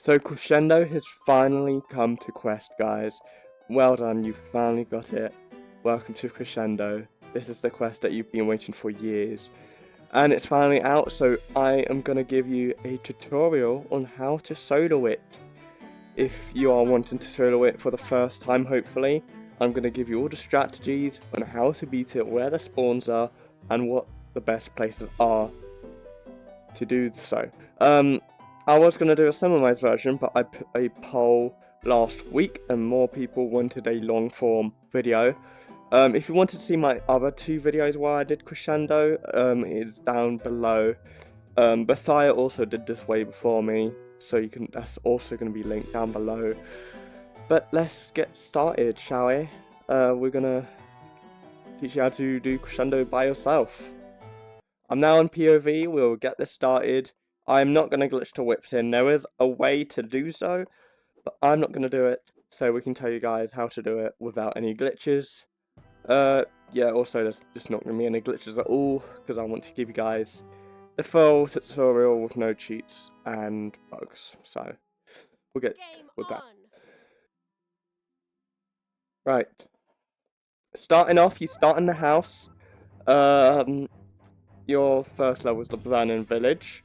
So Crescendo has finally come to Quest, guys. Well done, you've finally got it. Welcome to Crescendo. This is the quest that you've been waiting for years. And it's finally out, so I am going to give you a tutorial on how to solo it. If you are wanting to solo it for the first time, hopefully, I'm going to give you all the strategies on how to beat it, where the spawns are, and what the best places are to do so. I was going to do a summarized version, but I put a poll last week and more people wanted a long form video. If you wanted to see my other two videos where I did Crescendo, it is down below. Boethiah also did this way before me, so that's also going to be linked down below. But let's get started, shall we? We're going to teach you how to do Crescendo by yourself. I'm now on POV, we'll get this started. I'm not going to glitch to whips in. There is a way to do so, but I'm not going to do it, so we can tell you guys how to do it without any glitches. Yeah, also there's just not going to be any glitches at all, because I want to give you guys the full tutorial with no cheats and bugs, so we'll get with that. Right, starting off, you start in the house. Your first level is the Burning Village.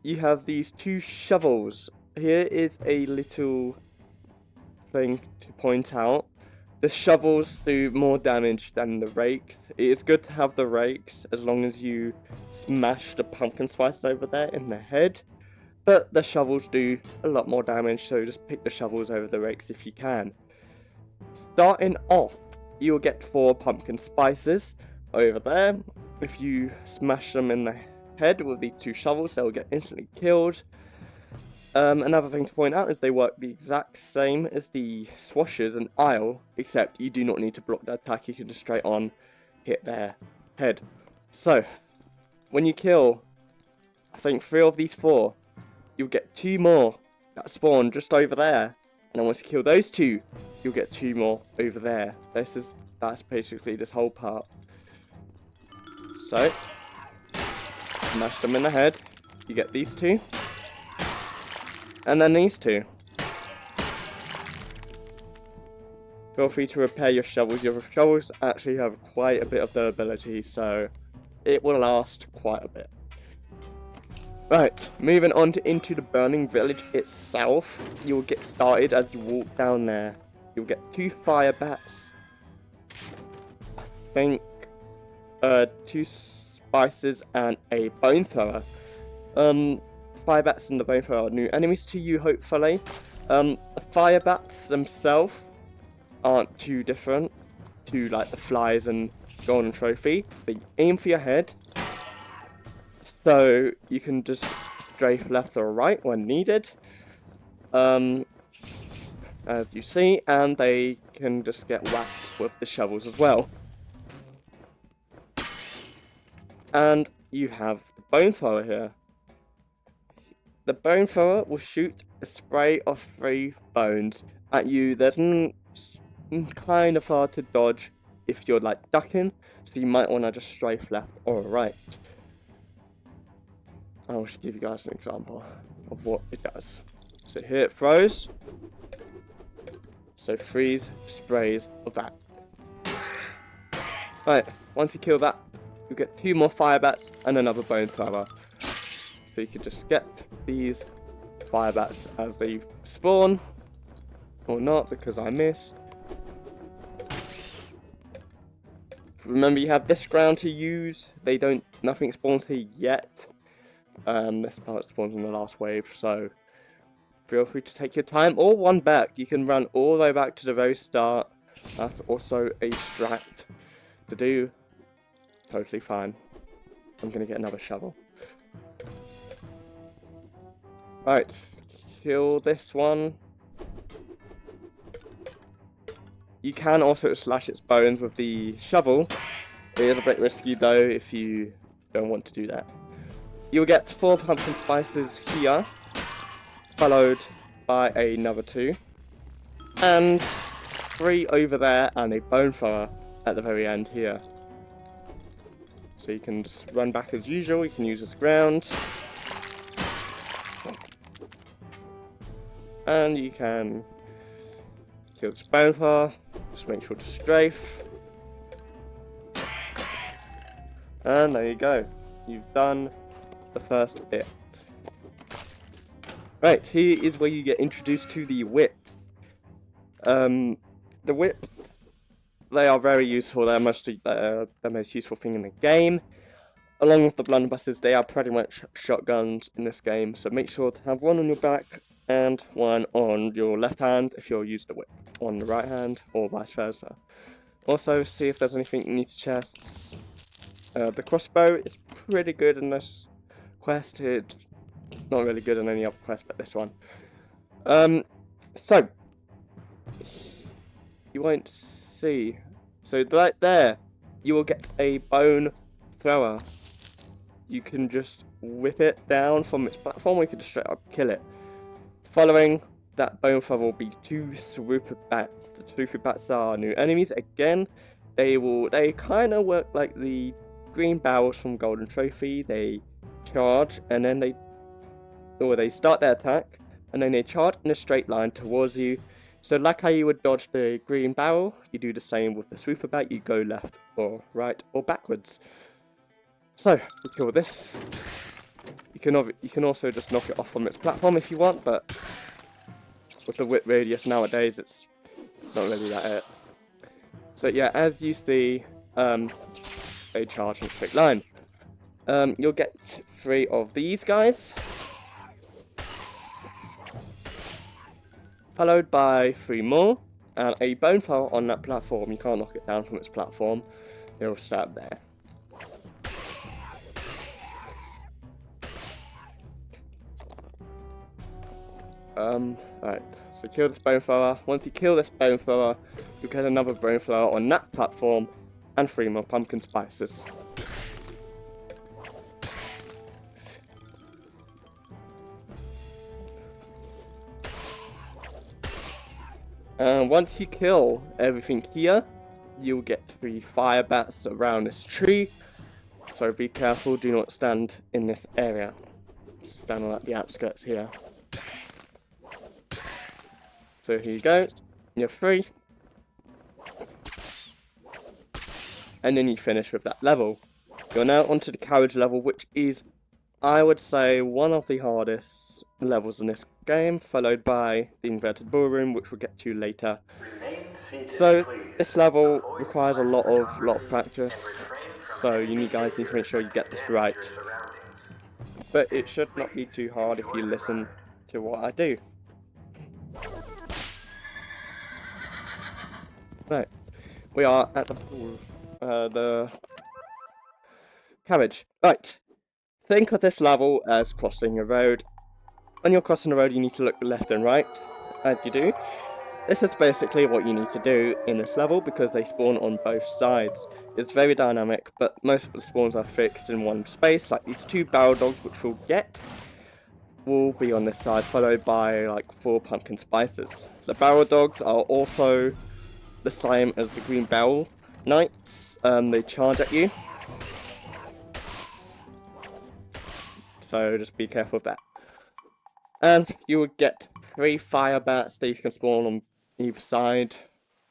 You have these two shovels. Here is a little thing to point out. The shovels do more damage than the rakes. It is good to have the rakes as long as you smash the pumpkin spice over there in the head. But the shovels do a lot more damage, so just pick the shovels over the rakes if you can. Starting off, you will get 4 pumpkin spices over there. If you smash them in the head with these 2 shovels, they'll get instantly killed. Another thing to point out is they work the exact same as the swashers and Isle, except you do not need to block their attack, you can just straight on hit their head. So, when you kill, I think 3 of these 4, you'll get 2 more that spawn just over there. And then once you kill those 2, you'll get 2 more over there. That's basically this whole part. So, smash them in the head, you get these 2, and then these 2. Feel free to repair your shovels. Your shovels actually have quite a bit of durability, so it will last quite a bit. Right, moving on into the Burning Village itself, you'll get started as you walk down there. You'll get 2 fire bats, I think 2 spices and a bone thrower. Fire bats and the bone thrower are new enemies to you, hopefully. The fire bats themselves aren't too different to like the flies and golden trophy. They aim for your head, so you can just strafe left or right when needed. As you see, and they can just get whacked with the shovels as well. And you have the bone thrower here. The bone thrower will shoot a spray of 3 bones at you. There's kind of hard to dodge if you're like ducking, so you might want to just strafe left or right. I'll just give you guys an example of what it does. So here it throws. So 3 sprays of that. Right, once you kill that, you get 2 more fire bats and another bone thrower. So you can just get these fire bats as they spawn, or not because I missed. Remember, you have this ground to use. Nothing spawns here yet. This part spawns in the last wave, so feel free to take your time, or one back. You can run all the way back to the very start. That's also a strat to do. Totally fine. I'm gonna get another shovel. Right, kill this one. You can also slash its bones with the shovel. It is a bit risky though if you don't want to do that. You'll get 4 pumpkin spices here, followed by another 2, and 3 over there, and a bone thrower at the very end here. So you can just run back as usual. You can use this ground. And you can kill this bonfire, just make sure to strafe. And there you go, you've done the first bit. Right, here is where you get introduced to the whips. The whip, they are very useful, they're mostly the most useful thing in the game. Along with the blunderbusses, they are pretty much shotguns in this game, so make sure to have one on your back and one on your left hand if you're using the whip on the right hand, or vice versa. Also, see if there's anything in these chests. The crossbow is pretty good in this quest. It's not really good in any other quest but this one. So you won't see. So right there, you will get a bone thrower. You can just whip it down from its platform, or you can just straight up kill it. Following that bone thrower will be two swooper bats. The swooper bats are new enemies. Again, they kind of work like the green barrels from Golden Trophy. They charge and then they start their attack and then they charge in a straight line towards you. So like how you would dodge the green barrel, you do the same with the swooper bat. You go left or right or backwards. So we kill this. You can also just knock it off from its platform if you want, but with the whip radius nowadays, it's not really that it. So yeah, as you see, they charge in a straight line. You'll get 3 of these guys, followed by 3 more, and a bone thrower on that platform. You can't knock it down from its platform, it'll stay up there. Right, so kill this bone thrower. Once you kill this bone thrower, you'll get another bone thrower on that platform, and 3 more pumpkin spices. And once you kill everything here, you'll get 3 fire bats around this tree. So be careful, do not stand in this area. Just stand on the outskirts here. So here you go, you're free. And then you finish with that level. You're now onto the carriage level, which is, I would say, one of the hardest levels in this game, followed by the inverted ballroom, which we'll get to later. So this level requires a lot of practice, so you guys need to make sure you get this right. But it should not be too hard if you listen to what I do. Right, we are at the carriage. Right, think of this level as crossing a road. When you're crossing the road, you need to look left and right, as you do. This is basically what you need to do in this level because they spawn on both sides. It's very dynamic, but most of the spawns are fixed in one space, like these 2 barrel dogs, which we'll get, will be on this side, followed by like 4 pumpkin spices. The barrel dogs are also the same as the green barrel knights. They charge at you, so just be careful of that. And you will get 3 fire bats that you can spawn on either side.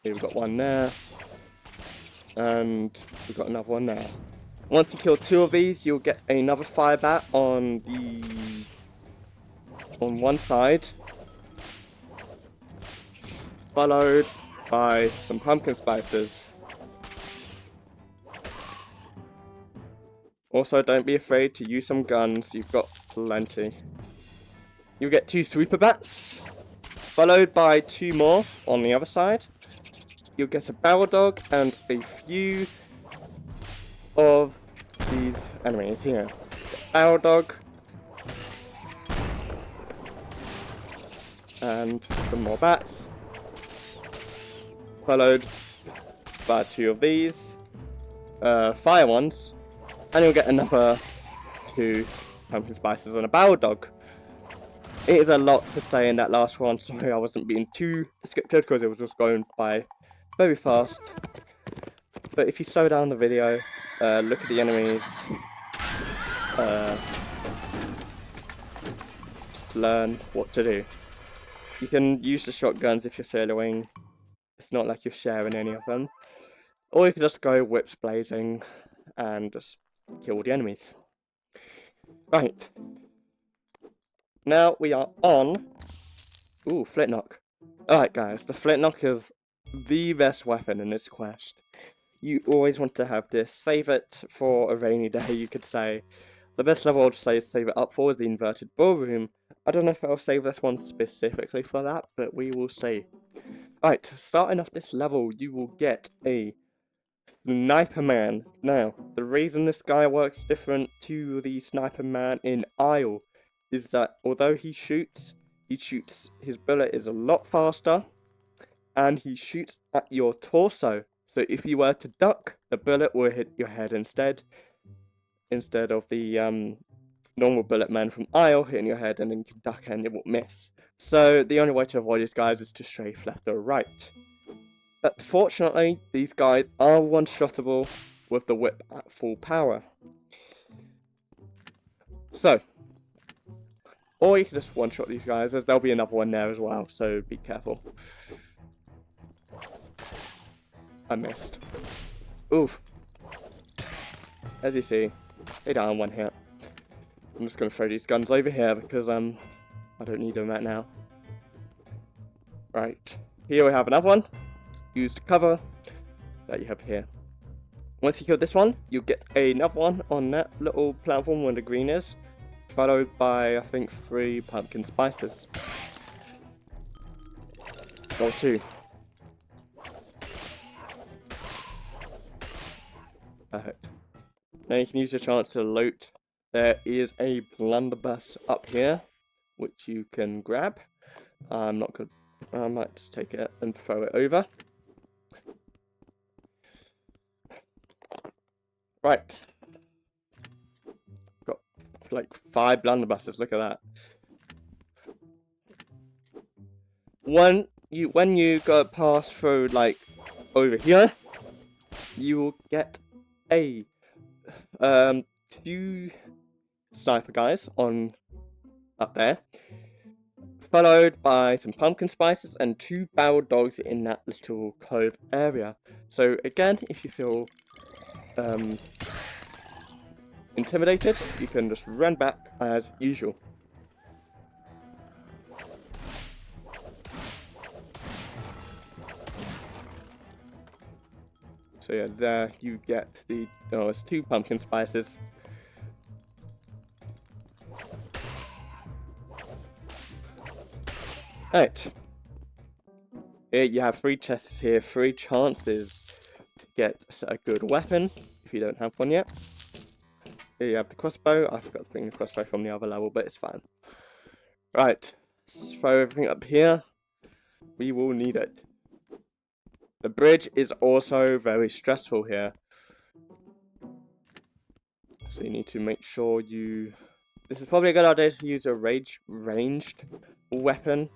Here we've got one there, and we've got another one there. Once you kill 2 of these, you'll get another fire bat on one side, followed by some pumpkin spices. Also, don't be afraid to use some guns, you've got plenty. You'll get 2 sweeper bats, followed by 2 more on the other side. You'll get a barrel dog and a few of these enemies here. Barrel dog, and some more bats, followed by 2 of these fire ones, and you'll get another 2 pumpkin spices and a barrel dog. It is a lot to say in that last one, sorry I wasn't being too descriptive because it was just going by very fast. But if you slow down the video, look at the enemies, learn what to do. You can use the shotguns if you're soloing. It's not like you're sharing any of them. Or you can just go whips blazing and just kill the enemies. Right. Now we are on... Ooh, Flintknock. Alright guys, the Flintknock is the best weapon in this quest. You always want to have this. Save it for a rainy day, you could say. The best level I would say to save it up for is the inverted ballroom. I don't know if I'll save this one specifically for that, but we will see. Right, starting off this level, you will get a Sniper Man. Now, the reason this guy works different to the Sniper Man in Isle is that although he shoots, his bullet is a lot faster, and he shoots at your torso. So if you were to duck, the bullet will hit your head instead of the normal bullet man from Isle hitting your head and then you can duck and it will miss. So the only way to avoid these guys is to strafe left or right. But fortunately, these guys are one-shottable with the whip at full power. So, or you can just one-shot these guys, as there'll be another one there as well, so be careful. I missed. Oof. As you see, they die on one hit. I'm just going to throw these guns over here because I don't need them right now. Right, here we have another one. Use the cover that you have here. Once you kill this one, you'll get another one on that little platform where the green is, followed by I think 3 pumpkin spices. Or 2. Perfect. Now you can use your chance to loot. There is a blunderbuss up here, which you can grab. I'm not gonna. I might just take it and throw it over. Right. Got like 5 blunderbusses. Look at that. When you go pass through like over here, you will get a 2 sniper guys on up there, followed by some pumpkin spices and 2 barrel dogs in that little cove area. So again, if you feel intimidated, you can just run back as usual. So yeah, there you get the, it's 2 pumpkin spices. Right. Here you have 3 chests here, 3 chances to get a good weapon, if you don't have one yet. Here you have the crossbow. I forgot to bring the crossbow from the other level, but it's fine. Right, let's throw everything up here. We will need it. The bridge is also very stressful here. So you need to make sure you... This is probably a good idea to use a ranged weapon.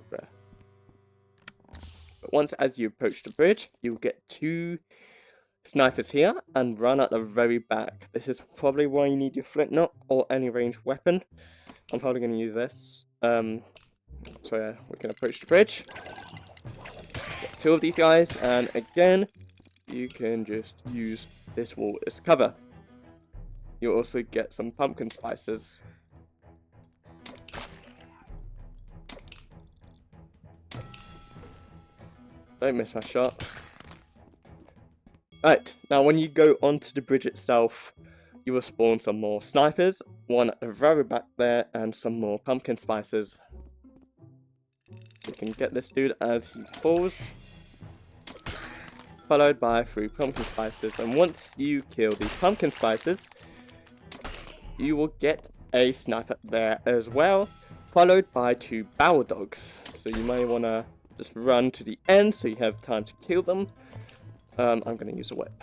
But once as you approach the bridge, you'll get 2 snipers here and run at the very back. This is probably why you need your flintlock or any ranged weapon. I'm probably going to use this. So yeah, we can approach the bridge. Get 2 of these guys, and again, you can just use this wall as cover. You'll also get some pumpkin spices. Don't miss my shot. Right, now when you go onto the bridge itself, you will spawn some more snipers, one at the very back there, and some more pumpkin spices. You can get this dude as he falls, followed by 3 pumpkin spices, and once you kill these pumpkin spices, you will get a sniper there as well, followed by 2 barrel dogs. So you may want to just run to the end so you have time to kill them. I'm going to use a whip.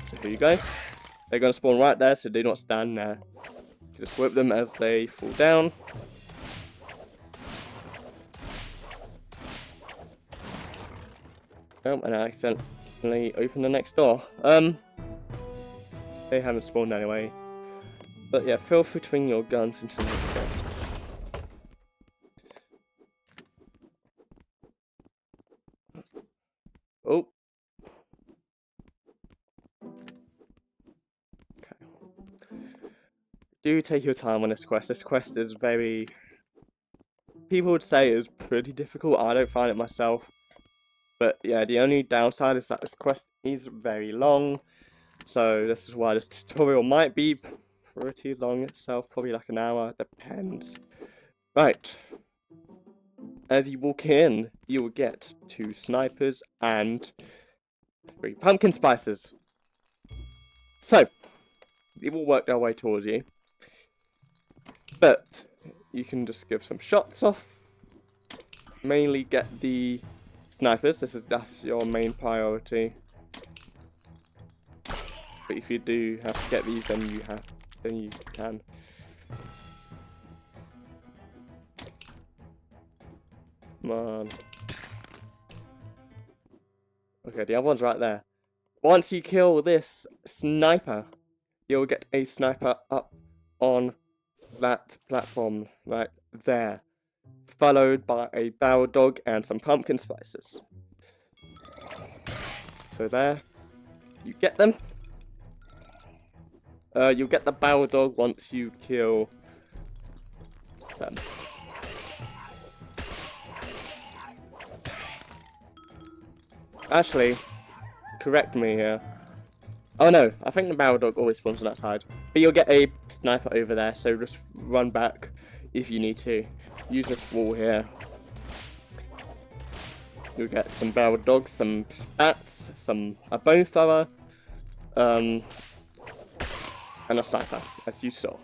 So here you go. They're going to spawn right there, so do not stand there. Just whip them as they fall down. Oh, and I accidentally opened the next door. They haven't spawned anyway. But yeah, feel free to swing your guns into the next door. do take your time on this quest. This quest is very... People would say it's pretty difficult. I don't find it myself. But yeah, the only downside is that this quest is very long. So this is why this tutorial might be pretty long itself. Probably like an hour. Depends. Right. As you walk in, you will get 2 snipers and 3 pumpkin spices. So, they will work their way towards you. But, you can just give some shots off. Mainly get the snipers, that's your main priority. But if you do have to get these, then you can. Come on. Okay, the other one's right there. Once you kill this sniper, you'll get a sniper up on that platform right there, followed by a barrel dog and some pumpkin spices. So there, you get them. You'll get the barrel dog once you kill them. Actually, correct me here. Oh no, I think the barrel dog always spawns on that side. But you'll get a sniper over there, so just run back if you need to. Use this wall here. You'll get some barrel dogs, some bats, a bone thrower, and a sniper, as you saw.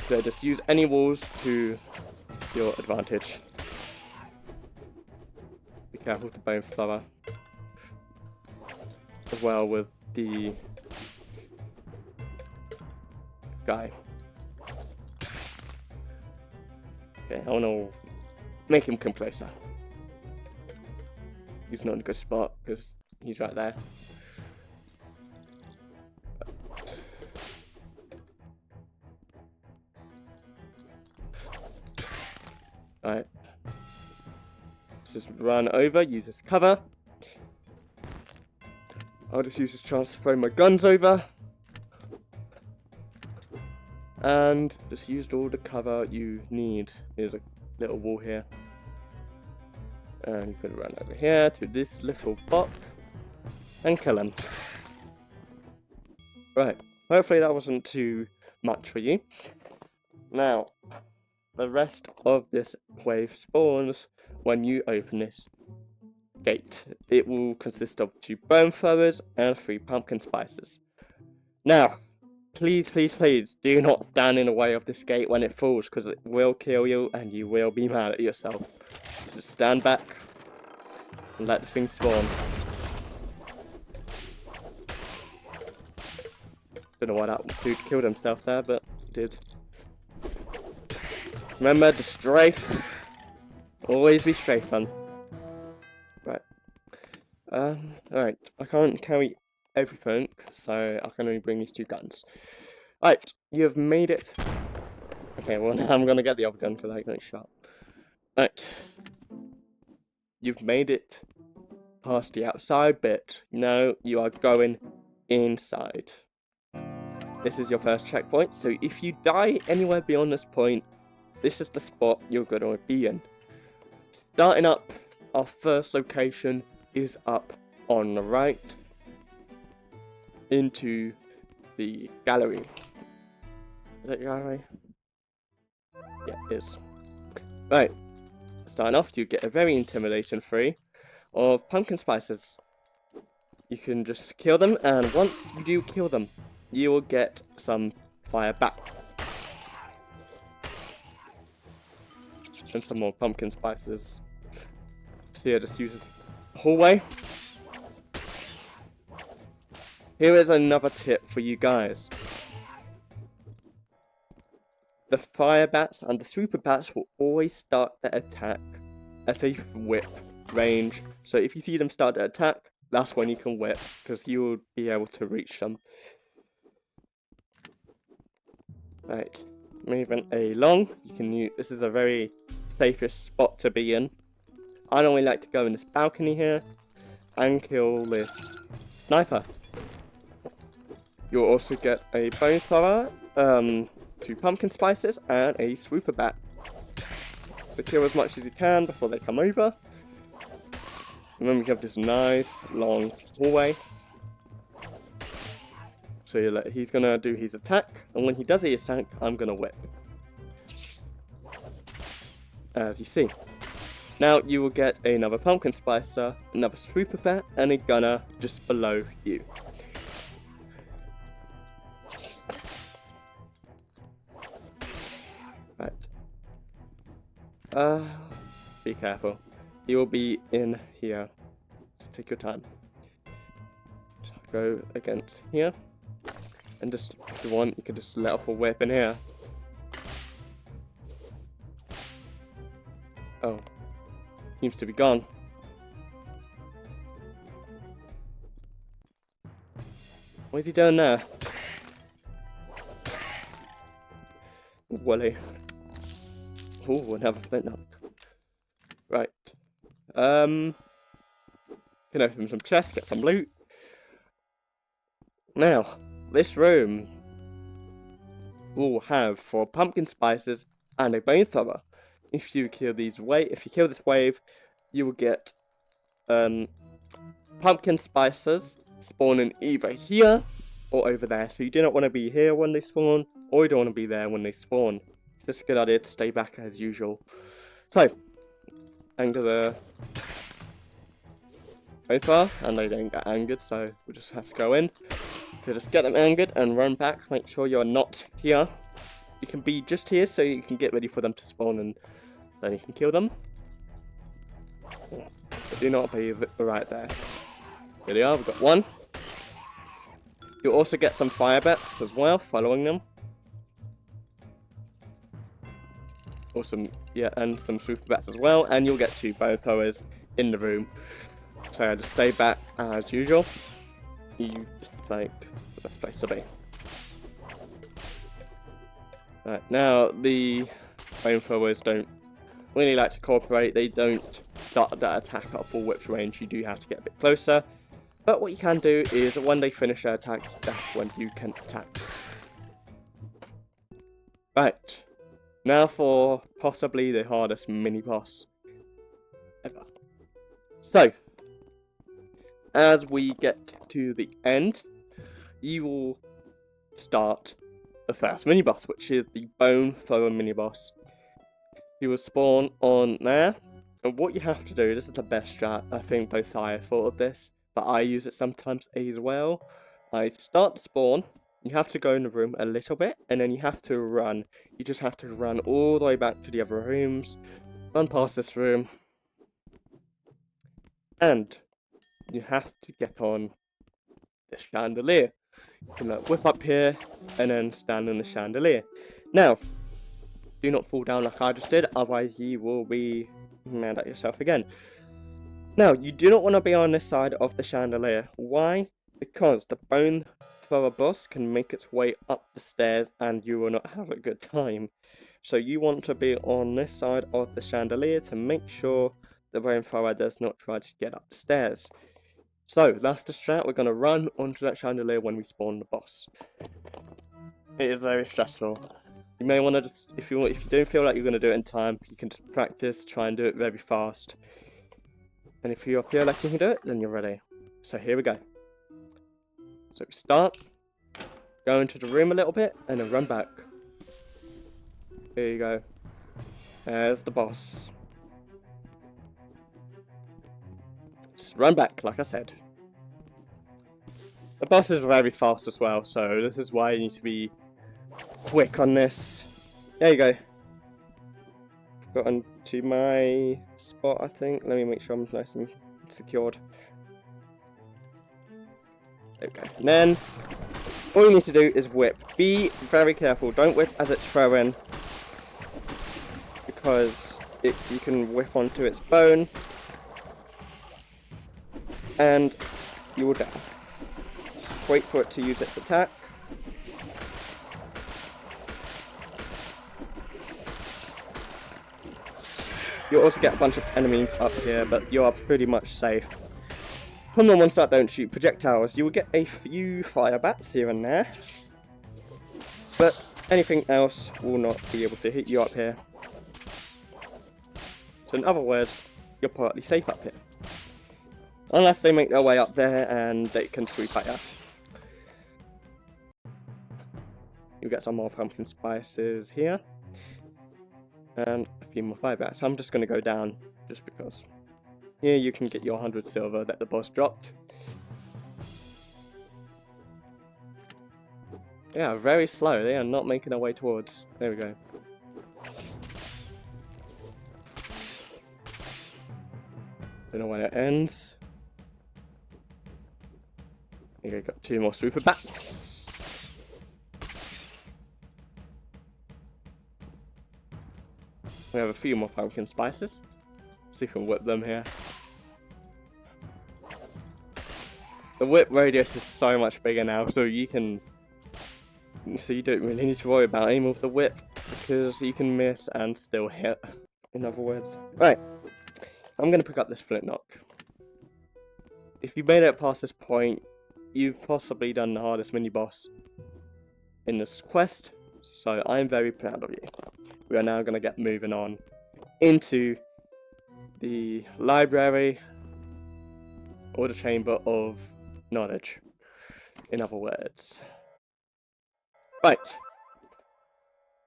So just use any walls to your advantage. Be careful with the bone thrower. As well with the guy. Okay, I want to make him come closer. He's not in a good spot because he's right there. Alright. Let's just run over, use this cover. I'll just use this chance to throw my guns over. And just used all the cover you need. There's a little wall here. And you could run over here to this little bot and kill him. Right. Hopefully that wasn't too much for you. Now, the rest of this wave spawns when you open this gate. It will consist of 2 bone throwers and 3 pumpkin spices. Now, please, please, please do not stand in the way of this gate when it falls, because it will kill you and you will be mad at yourself. So just stand back and let the thing spawn. Don't know why that dude killed himself there, but he did. Remember, the strafe. Always be strafing. Right. Alright. I can't carry everything, so I can only bring these 2 guns. Right. You've made it. Okay, well now I'm gonna get the other gun because I got shot. Right. You've made it past the outside bit. Now you are going inside. This is your first checkpoint, so if you die anywhere beyond this point, this is the spot you're going to be in. Starting up, our first location is up on the right into the gallery. Is that gallery? Yeah, it is. Right, starting off, you get a very intimidating 3 of pumpkin spices. You can just kill them, and once you do kill them, you will get some fire bats. And some more pumpkin spices. So yeah, just use a hallway. Here is another tip for you guys. The fire bats and the super bats will always start their attack at a whip range. So if you see them start their attack, that's when you can whip, because you will be able to reach them. Right, moving along. You can use, this is a very safest spot to be in. I normally like to go in this balcony here and kill this sniper. You'll also get a bone thrower 2 pumpkin spices, and a swooper bat. Secure as much as you can before they come over. And then we have this nice long hallway. So he's gonna do his attack, and when he does his attack, I'm gonna whip. As you see. Now you will get another pumpkin spicer, another swooper bat, and a gunner just below you. Right. Be careful. He will be in here. Take your time. Go against here. And just, if you want, you can just let off a whip in here. Oh. Seems to be gone. What is he doing there? Wally. Ooh, another flint knock. Right. Can open some chests, get some loot. Now, this room will have 4 pumpkin spices and a bone thrower. If you kill this wave, you will get pumpkin spices spawning either here or over there. So you do not want to be here when they spawn, or you don't want to be there when they spawn. It's just a good idea to stay back as usual. So, anger the bone thrower, and they don't get angered, so we'll just have to go in. So just get them angered and run back. Make sure you're not here. You can be just here so you can get ready for them to spawn, and then you can kill them. But do not be right there. Here they are, we've got 1. You'll also get some fire bats as well, following them. Awesome, yeah, and some super bats as well, and you'll get 2 bone throwers in the room. So just stay back as usual. You like the best place to be. Right, now the bone throwers don't really like to cooperate. They don't start that attack at full whip range. You do have to get a bit closer. But what you can do is when they finish their attack, that's when you can attack. Right. Now for possibly the hardest mini boss ever. So, as we get to the end, you will start the first mini boss, which is the bone thrower mini boss. You will spawn on there, and what you have to do, this is the best strat, I think Boethiah thought of this, but I use it sometimes as well. I start to spawn, you have to go in the room a little bit, and then you have to run. You just have to run all the way back to the other rooms, run past this room, and you have to get on the chandelier. You can whip up here, and then stand on the chandelier. Now, do not fall down like I just did, otherwise you will be mad at yourself again. Now, you do not want to be on this side of the chandelier. Why? Because the bone thrower boss can make its way up the stairs and you will not have a good time. So you want to be on this side of the chandelier to make sure the bone thrower does not try to get up the stairs. So, that's the strat. We're going to run onto that chandelier when we spawn the boss. It is very stressful. You may want to just, if you don't feel like you're going to do it in time, you can just practice, try and do it very fast. And if you feel like you can do it, then you're ready. So here we go. So we start, go into the room a little bit, and then run back. Here you go. There's the boss. Just run back, like I said. The boss is very fast as well, so this is why you need to be quick on this. There you go. Got onto my spot, I think. Let me make sure I'm nice and secured. Okay, and then all you need to do is whip. Be very careful. Don't whip as it's throwing, because you can whip onto its bone, and you will die. Just wait for it to use its attack. You'll also get a bunch of enemies up here, but you are pretty much safe. From the ones that don't shoot projectiles, you will get a few fire bats here and there. But anything else will not be able to hit you up here. So in other words, you're partly safe up here. Unless they make their way up there and they can sweep at you. You get some more pumpkin spices here. And a few more fiber. So I'm just going to go down just because. Here you can get your 100 silver that the boss dropped. Yeah, very slow. They are not making their way towards. There we go. Don't know when it ends. Here we got 2 more super bats. We have a few more pumpkin spices. See if we can whip them here. The whip radius is so much bigger now, so you don't really need to worry about aiming with the whip because you can miss and still hit. In other words, right. I'm gonna pick up this flint knock. If you made it past this point, you've possibly done the hardest mini boss in this quest. So I'm very proud of you. We are now gonna get moving on into the library or the chamber of knowledge, in other words. Right,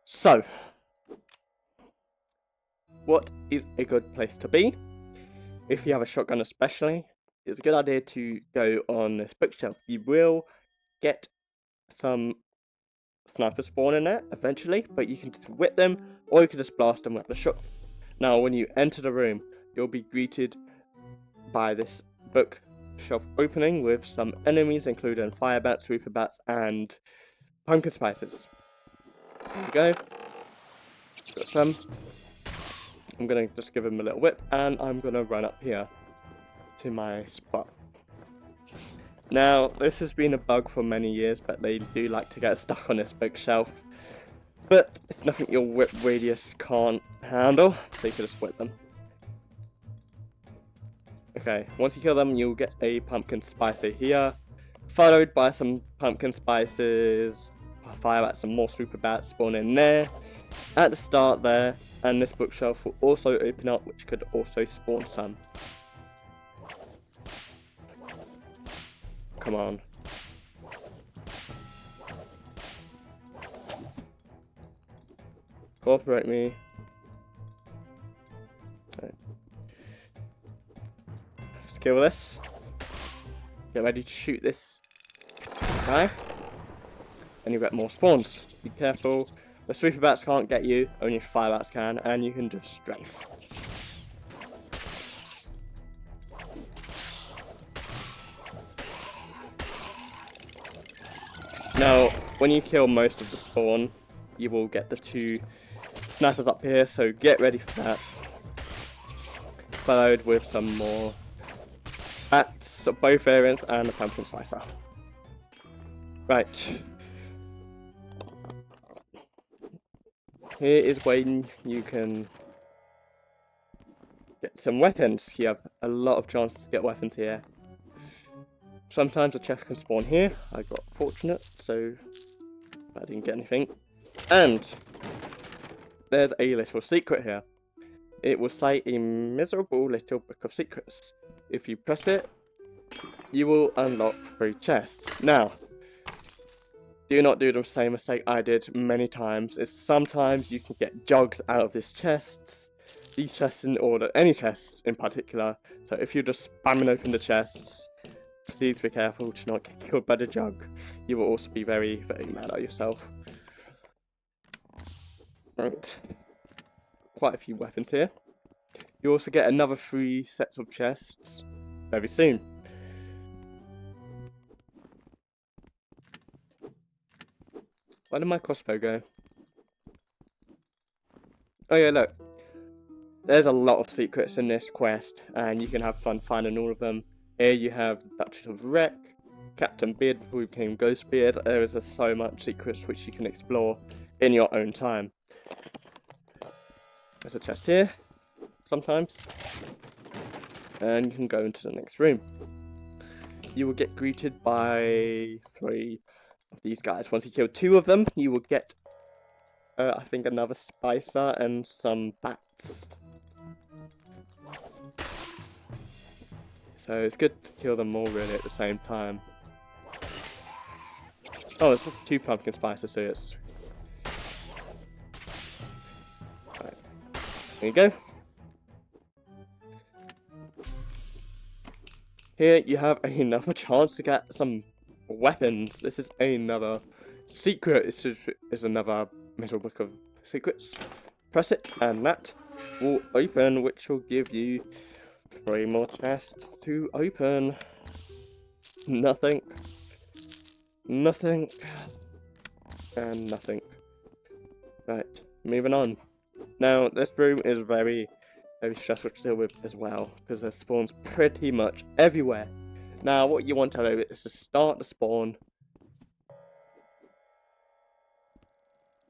so what is a good place to be? If you have a shotgun especially, it's a good idea to go on this bookshelf. You will get some snipers spawn in there eventually, but you can just whip them or you can just blast them with the shotgun. Now when you enter the room, you'll be greeted by this bookshelf opening with some enemies including fire bats, reaper bats and pumpkin spices. There we go. Got some. I'm gonna just give him a little whip and I'm gonna run up here to my spot. Now this has been a bug for many years, but they do like to get stuck on this bookshelf. But it's nothing your whip radius can't handle, so you can just whip them. Okay, once you kill them, you'll get a pumpkin spicy here, followed by some pumpkin spices, fire bats, some more super bats spawn in there at the start there, and this bookshelf will also open up, which could also spawn some. Come on. Cooperate me. Right. Let's kill this. Get ready to shoot this guy. And you get more spawns. Be careful. The super bats can't get you, only fire bats can, and you can just strafe. Now, when you kill most of the spawn, you will get the 2 snipers up here, so get ready for that. Followed with some more bats of both variants and a pumpkin spicer. Right. Here is when you can get some weapons. You have a lot of chances to get weapons here. Sometimes a chest can spawn here. I got fortunate, so I didn't get anything. And there's a little secret here. It will say a miserable little book of secrets. If you press it, you will unlock 3 chests. Now, do not do the same mistake I did many times. Is sometimes you can get jugs out of these chests. These chests in order, any chests in particular. So if you're just spamming open the chests, please be careful to not get killed by the jug. You will also be very, very mad at yourself. Right. Quite a few weapons here. You also get another 3 sets of chests very soon. Where did my crossbow go? Oh yeah, look. There's a lot of secrets in this quest, and you can have fun finding all of them. Here you have the Duchess of Wreck, Captain Beard before he became Ghost Beard. There is just so much secrets which you can explore in your own time. There's a chest here, sometimes. And you can go into the next room. You will get greeted by 3 of these guys. Once you kill 2 of them, you will get I think another spicer and some bats. So it's good to kill them all really at the same time. Oh, it's just 2 pumpkin spices, so it's... Right. There you go. Here you have another chance to get some weapons. This is another secret. This is another middle book of secrets. Press it and that will open, which will give you 3 more chests to open. Nothing. Nothing. And nothing. Right, moving on. Now, this room is very stressful to deal with as well, because there spawns pretty much everywhere. Now, what you want to do is to start the spawn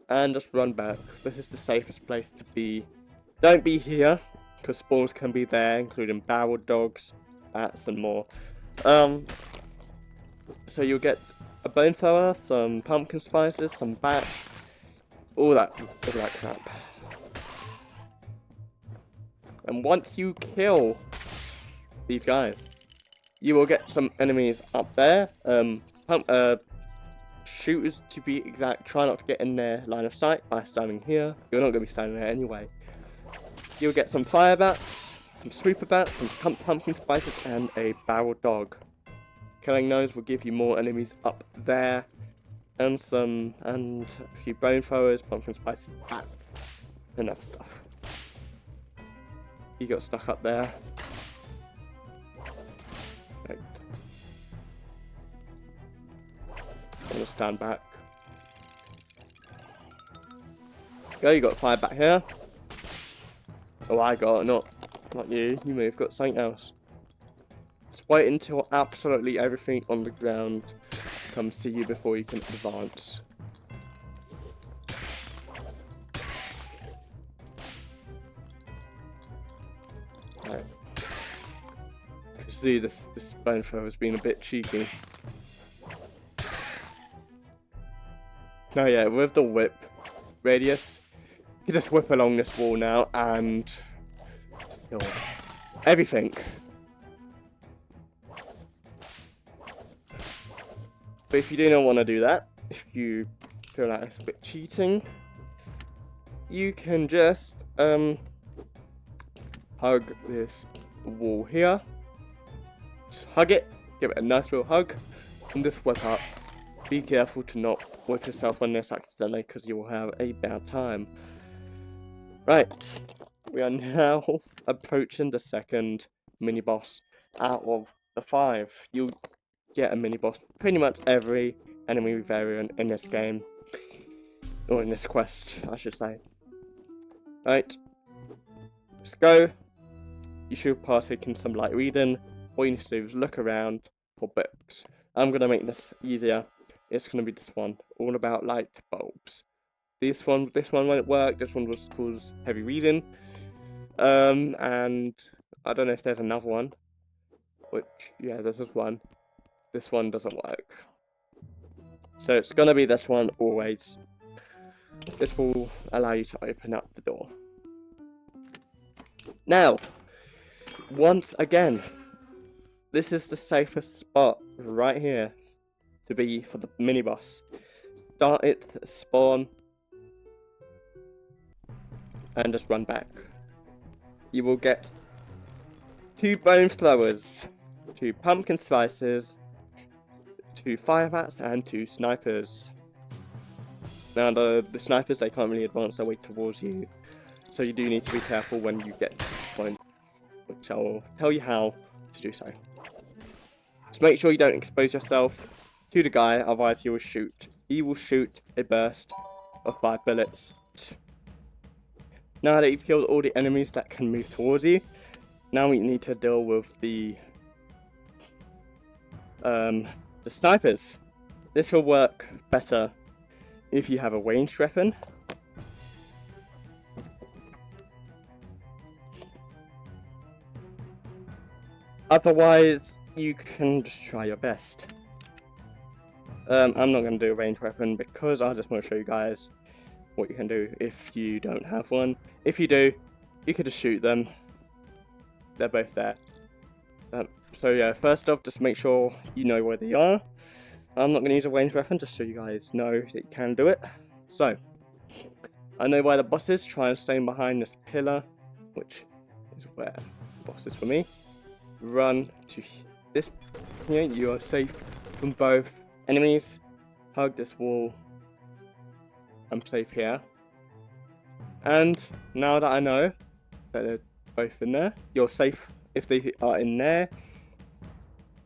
and just run back. This is the safest place to be. Don't be here, because spawns can be there, including barrel dogs, bats, and more. So you'll get a bone thrower, some pumpkin spices, some bats, all that crap. And once you kill these guys, you will get some enemies up there. Shooters to be exact. Try not to get in their line of sight by standing here. You're not going to be standing there anyway. You'll get some fire bats, some sweeper bats, some pumpkin spices, and a barrel dog. Killing those will give you more enemies up there, and a few bone throwers, pumpkin spices, bats, and other stuff. You got stuck up there. Right. I'm gonna stand back. Go, you got a fire back here. Oh, I got not you. You may have got something else. Just wait until absolutely everything on the ground comes to you before you can advance. Right. You can see this bone thrower has been a bit cheeky. Now yeah, with the whip radius, you just whip along this wall now and just kill everything. But if you do not want to do that, if you feel like it's a bit cheating, you can just hug this wall here. Just hug it, give it a nice little hug, and just whip up. Be careful to not whip yourself on this accidentally, because you will have a bad time. Right, we are now approaching the second mini boss out of the 5. You'll get a mini boss pretty much every enemy variant in this game, or in this quest, I should say. Right, let's go. You should partake in some light reading. All you need to do is look around for books. I'm gonna make this easier. It's gonna be this one, all about light bulbs. This one won't work. This one was called heavy reading, and I don't know if there's another one. Which, yeah, this is one. This one doesn't work. So it's gonna be this one always. This will allow you to open up the door. Now, once again, this is the safest spot right here to be for the mini boss. Start it, spawn, and just run back. You will get 2 bone throwers, 2 pumpkin spices, 2 fire bats, and 2 snipers. Now the snipers, they can't really advance their way towards you, so you do need to be careful when you get to this point, which I will tell you how to do so. Just make sure you don't expose yourself to the guy, otherwise he will shoot. He will shoot a burst of 5 bullets. Now that you've killed all the enemies that can move towards you, now we need to deal with the snipers. This will work better if you have a ranged weapon. Otherwise, you can just try your best. I'm not going to do a ranged weapon because I just want to show you guys what you can do if you don't have one. If you do, you could just shoot them. They're both there. So yeah, first off, just make sure you know where they are. I'm not going to use a ranged weapon, just so you guys know that you can do it. So, I know where the boss is. Try and stay behind this pillar, which is where the boss is for me. Run to this here. You are safe from both enemies. Hug this wall. I'm safe here. And now that I know that they're both in there, you're safe if they are in there.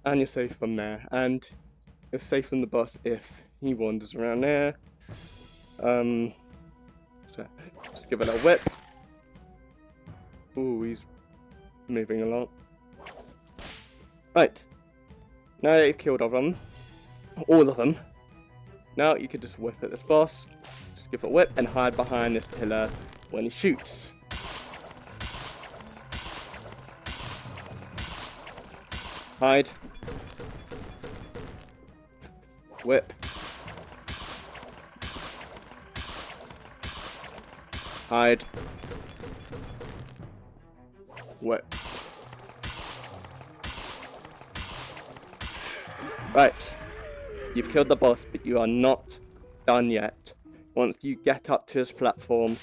And you're safe from there. And you're safe from the boss if he wanders around there. So just give it a whip. Ooh, he's moving a lot. Right. Now that you've killed all of them, now you can just whip at this boss. Just give it a whip and hide behind this pillar when he shoots. Hide. Whip. Hide. Whip. Right. You've killed the boss, but you are not done yet. Once you get up to this platform,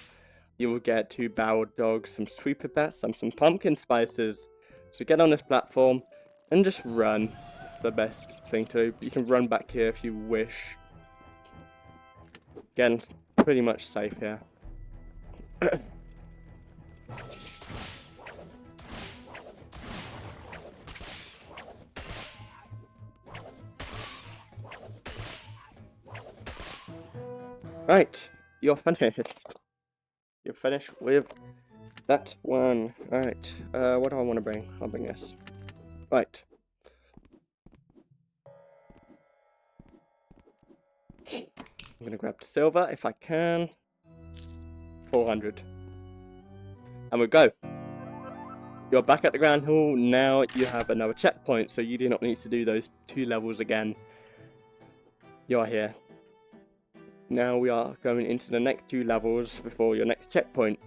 you will get 2 barrel dogs, some sweeper bats, and some pumpkin spices. So get on this platform and just run. It's the best thing to do. You can run back here if you wish. Again, pretty much safe here. Right, you're finished. You're finished with that one. Right, what do I want to bring? I'll bring this. Right. I'm gonna grab the silver if I can. 400. And we go. You're back at the Grand Hall. Now you have another checkpoint, so you do not need to do those 2 levels again. You're here. Now we are going into the next 2 levels before your next checkpoint.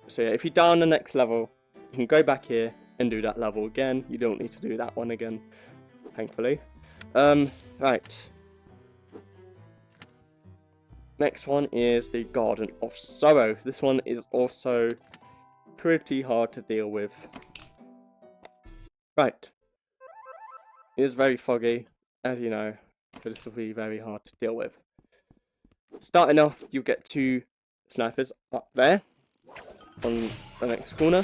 So yeah, if you die on the next level, you can go back here and do that level again. You don't need to do that one again, thankfully. Right. Next one is the Garden of Sorrow. This one is also pretty hard to deal with. Right. It is very foggy, as you know, so this will be very hard to deal with. Starting off, you'll get 2 snipers up there on the next corner,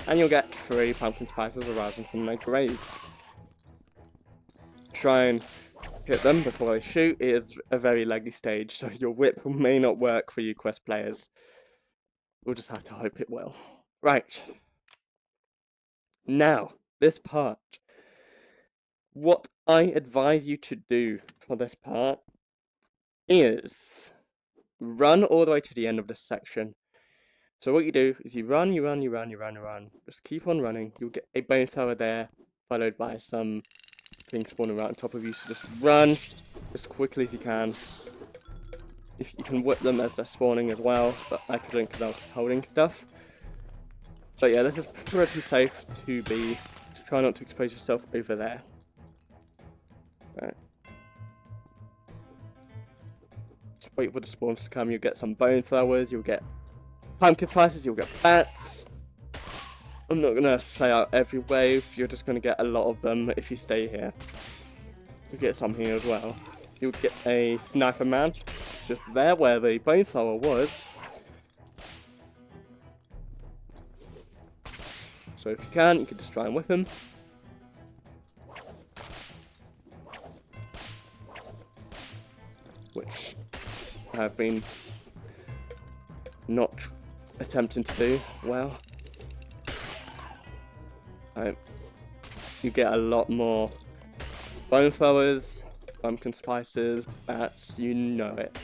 and you'll get 3 pumpkin spices arising from their grave. Try and hit them before they shoot. It is a very laggy stage, so your whip may not work for you quest players. We'll just have to hope it will. Right. Now, this part. What I advise you to do for this part is run all the way to the end of this section. So what you do is you run. Just keep on running. You'll get a bone thrower there, followed by some things spawning right on top of you. So just run as quickly as you can. If you can whip them as they're spawning as well, but I couldn't because I was holding stuff. But yeah, this is pretty safe to be. Try not to expose yourself over there. Right. Just wait for the spawns to come. You'll get some bone throwers. You'll get pumpkin spices. You'll get bats. I'm not gonna say out every wave. You're just gonna get a lot of them if you stay here. You'll get some here as well. You'll get a sniper man just there where the bone thrower was. So if you can just try and whip him. Which I have been not attempting to do well. You get a lot more bone throwers, pumpkin spices, bats, you know it.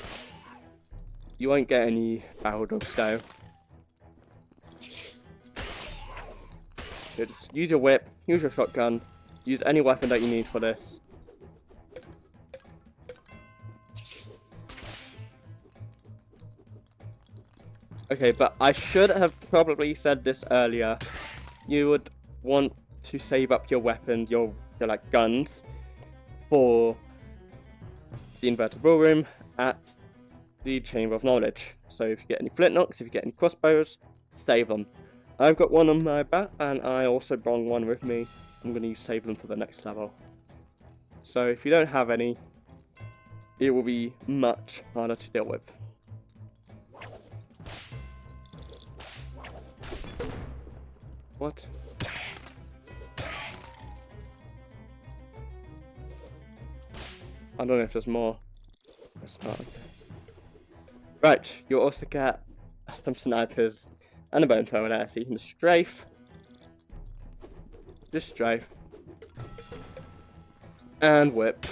You won't get any barrel dogs though. So just use your whip, use your shotgun, use any weapon that you need for this. Okay, but I should have probably said this earlier. You would want to save up your weapons, your like guns, for the inverted ballroom at the Chamber of Knowledge. So if you get any flintlocks, if you get any crossbows, save them. I've got one on my back, and I also brought one with me. I'm going to save them for the next level. So if you don't have any, it will be much harder to deal with. What? I don't know if there's more. There's not. Right, you'll also get some snipers and a bone thrower there, so you can strafe. Just strafe. And whip.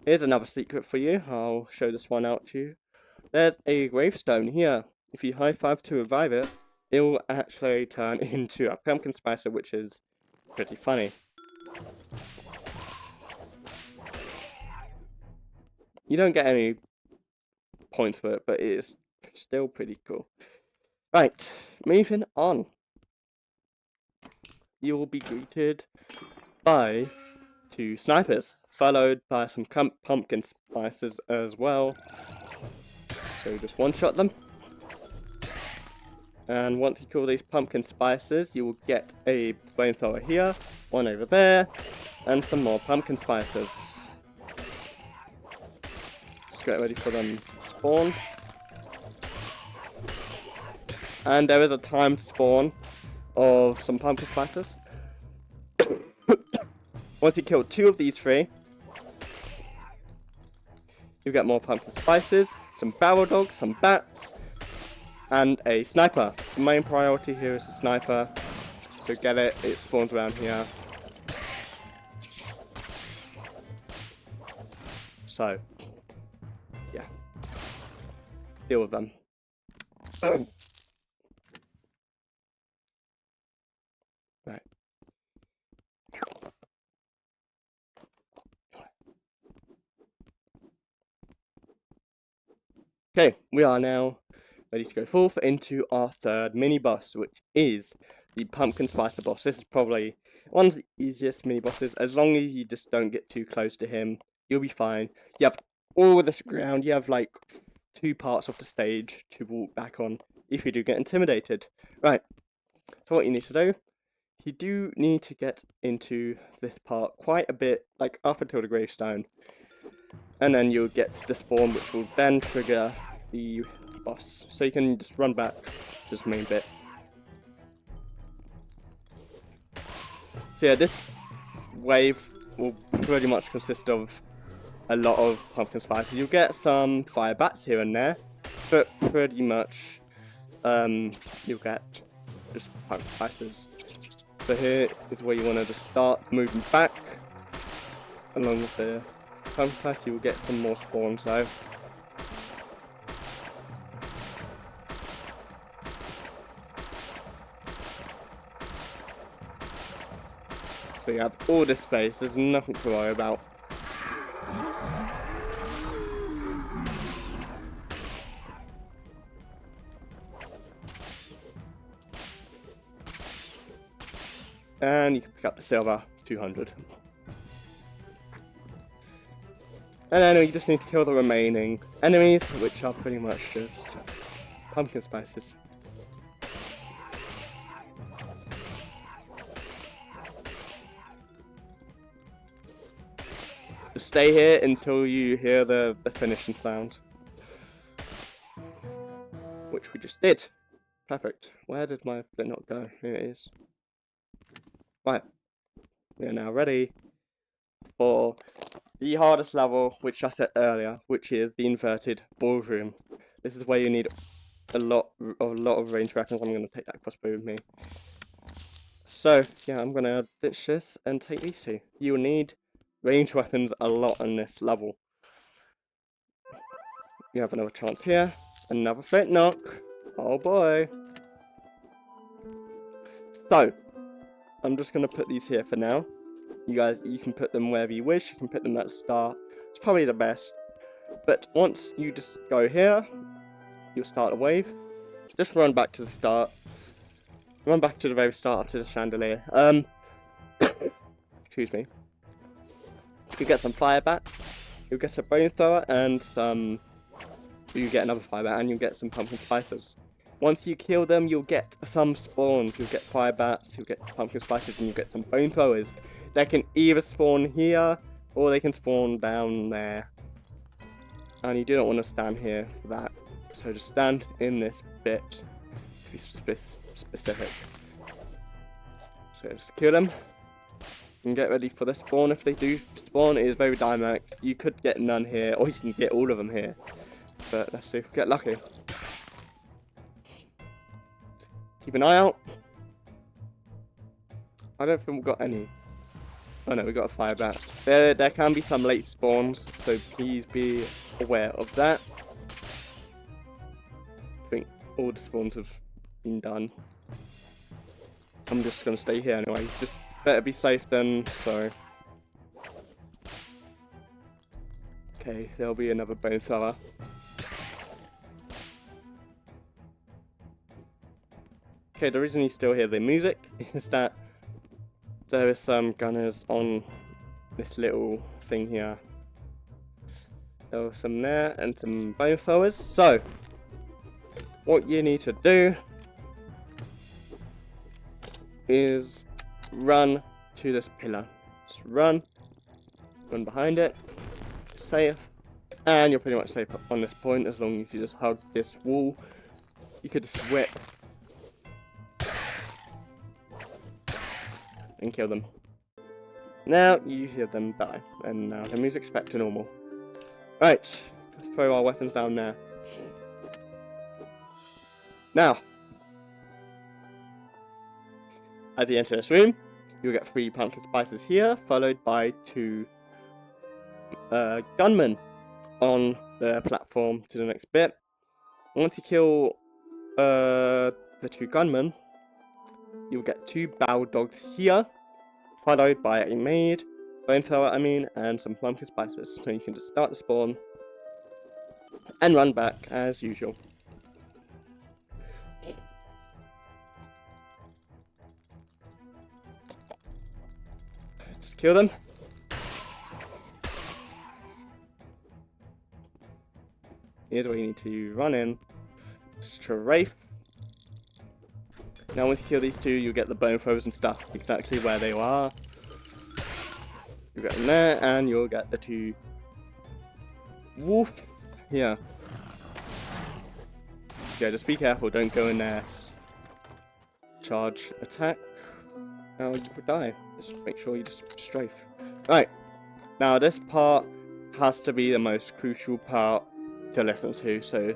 Here's another secret for you. I'll show this one out to you. There's a gravestone here. If you high five to revive it, it will actually turn into a pumpkin spicer, which is pretty funny. You don't get any points for it, but it is still pretty cool. Right, moving on. You will be greeted by 2 snipers, followed by some pumpkin spicers as well. So just one-shot them. And once you kill these pumpkin spicers, you will get a flamethrower here, one over there, and some more pumpkin spicers. Just get ready for them to spawn. And there is a timed spawn of some pumpkin spicers. Once you kill 2 of these 3, you get more pumpkin spices, some barrel dogs, some bats, and a sniper. The main priority here is the sniper, so get it, it spawns around here. So, yeah, deal with them. Right. Okay, we are now ready to go forth into our 3rd mini boss, which is the pumpkin spicer boss. This is probably one of the easiest mini bosses. As long as you just don't get too close to him, you'll be fine. You have all this ground, you have like 2 parts of the stage to walk back on if you do get intimidated. Right, so what you need to do, you do need to get into this part quite a bit, like up until the gravestone. And then you'll get the spawn, which will then trigger the boss. So you can just run back to this main bit. So yeah, this wave will pretty much consist of a lot of pumpkin spices. You'll get some fire bats here and there, but pretty much you'll get just pumpkin spices. So here is where you want to just start moving back along with the pumpkin spice. You will get some more spawns though. So you have all this space, there's nothing to worry about. And you can pick up the silver, 200. And then you just need to kill the remaining enemies, which are pretty much just pumpkin spices. Just stay here until you hear the finishing sound. Which we just did. Perfect. Where did my flint go? Here it is. Right. We are now ready for the hardest level, which I said earlier, which is the inverted ballroom. This is where you need a lot of range weapons. I'm going to take that crossbow with me. So, yeah, I'm going to ditch this and take these 2. You will need range weapons a lot on this level. You have another chance here. Another flint knock. Oh boy. So, I'm just going to put these here for now. You guys, you can put them wherever you wish. You can put them at the start. It's probably the best. But once you just go here, you'll start a wave. Just run back to the start. Run back to the very start up to the chandelier. Excuse me. You get some fire bats. You'll get a bone thrower and some. You get another fire bat and you'll get some pumpkin spices. Once you kill them, you'll get some spawns. You'll get fire bats. You'll get pumpkin spices, and you'll get some bone throwers. They can either spawn here or they can spawn down there. And you do not want to stand here for that. So just stand in this bit to be specific. So just kill them. And get ready for the spawn. If they do spawn, it is very dynamic. You could get none here, or you can get all of them here. But let's see if we get lucky. Keep an eye out. I don't think we've got any. Oh no, we got a fire bat. There can be some late spawns, so please be aware of that. I think all the spawns have been done. I'm just gonna stay here anyway. Just better be safe than sorry. Okay, there'll be another bone thrower. Okay, the reason you still hear the music is that there is some gunners on this little thing here. There were some there and some bone throwers. So, what you need to do is run to this pillar. Just run behind it, safe, and you're pretty much safe on this point as long as you just hug this wall. You could just whip and kill them. Now you hear them die, and now the music's back to normal. Right, let's throw our weapons down there. Now, at the end of this room, you'll get 3 pumpkin spices here, followed by 2 gunmen on the platform to the next bit. Once you kill the 2 gunmen, you'll get 2 bow dogs here, followed by a maid, bone thrower and some pumpkin spices. So you can just start the spawn and run back as usual. Just kill them. Here's where you need to run in, strafe. Now once you kill these 2, you'll get the bone throwers and stuff exactly where they are. You'll get them there, and you'll get the 2 wolf here. Yeah, just be careful, don't go in there. Charge, attack. Now you would die. Just make sure you just strafe. Right, now this part has to be the most crucial part to listen to, so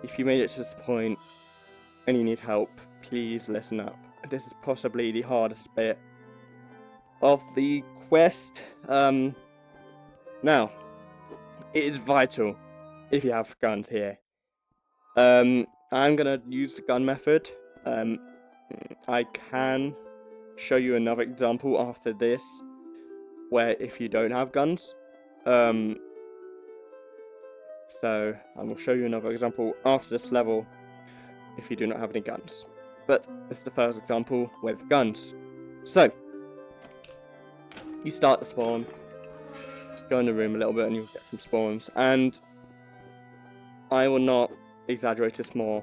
if you made it to this point and you need help, please listen up. This is possibly the hardest bit of the quest. Now, it is vital if you have guns here. I'm gonna use the gun method. I can show you another example after this, where if you don't have guns. So I will show you another example after this level if you do not have any guns. But this is the first example with guns. So, you start the spawn, just go in the room a little bit and you'll get some spawns. And I will not exaggerate this more,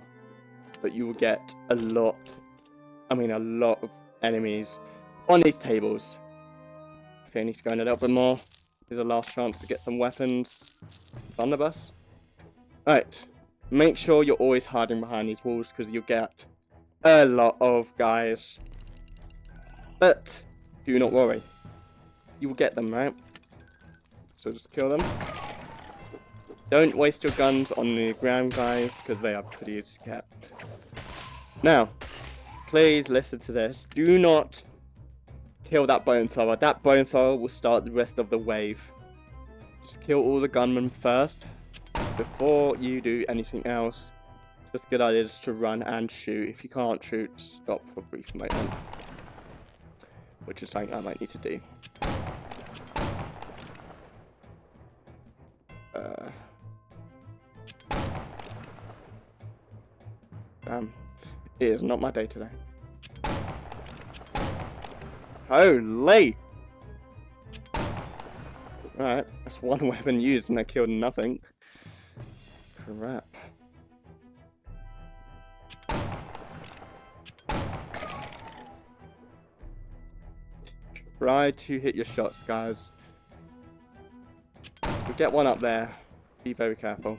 but you will get a lot of enemies on these tables. Okay, I need to go in a little bit more. Here's a last chance to get some weapons. Thunderbus. Right, make sure you're always hiding behind these walls because you'll get a lot of guys. But do not worry, you will get them, right? So just kill them. Don't waste your guns on the ground guys because they are pretty easy to get. Now, please listen to this. Do not kill that bone thrower. That bone thrower will start the rest of the wave. Just kill all the gunmen first before you do anything else. It's just a good idea just to run and shoot. If you can't shoot, stop for a brief moment, which is something I might need to do. It is not my day today. Holy! Alright, that's one weapon used and I killed nothing. Crap. Try to hit your shots, guys. We get one up there. Be very careful.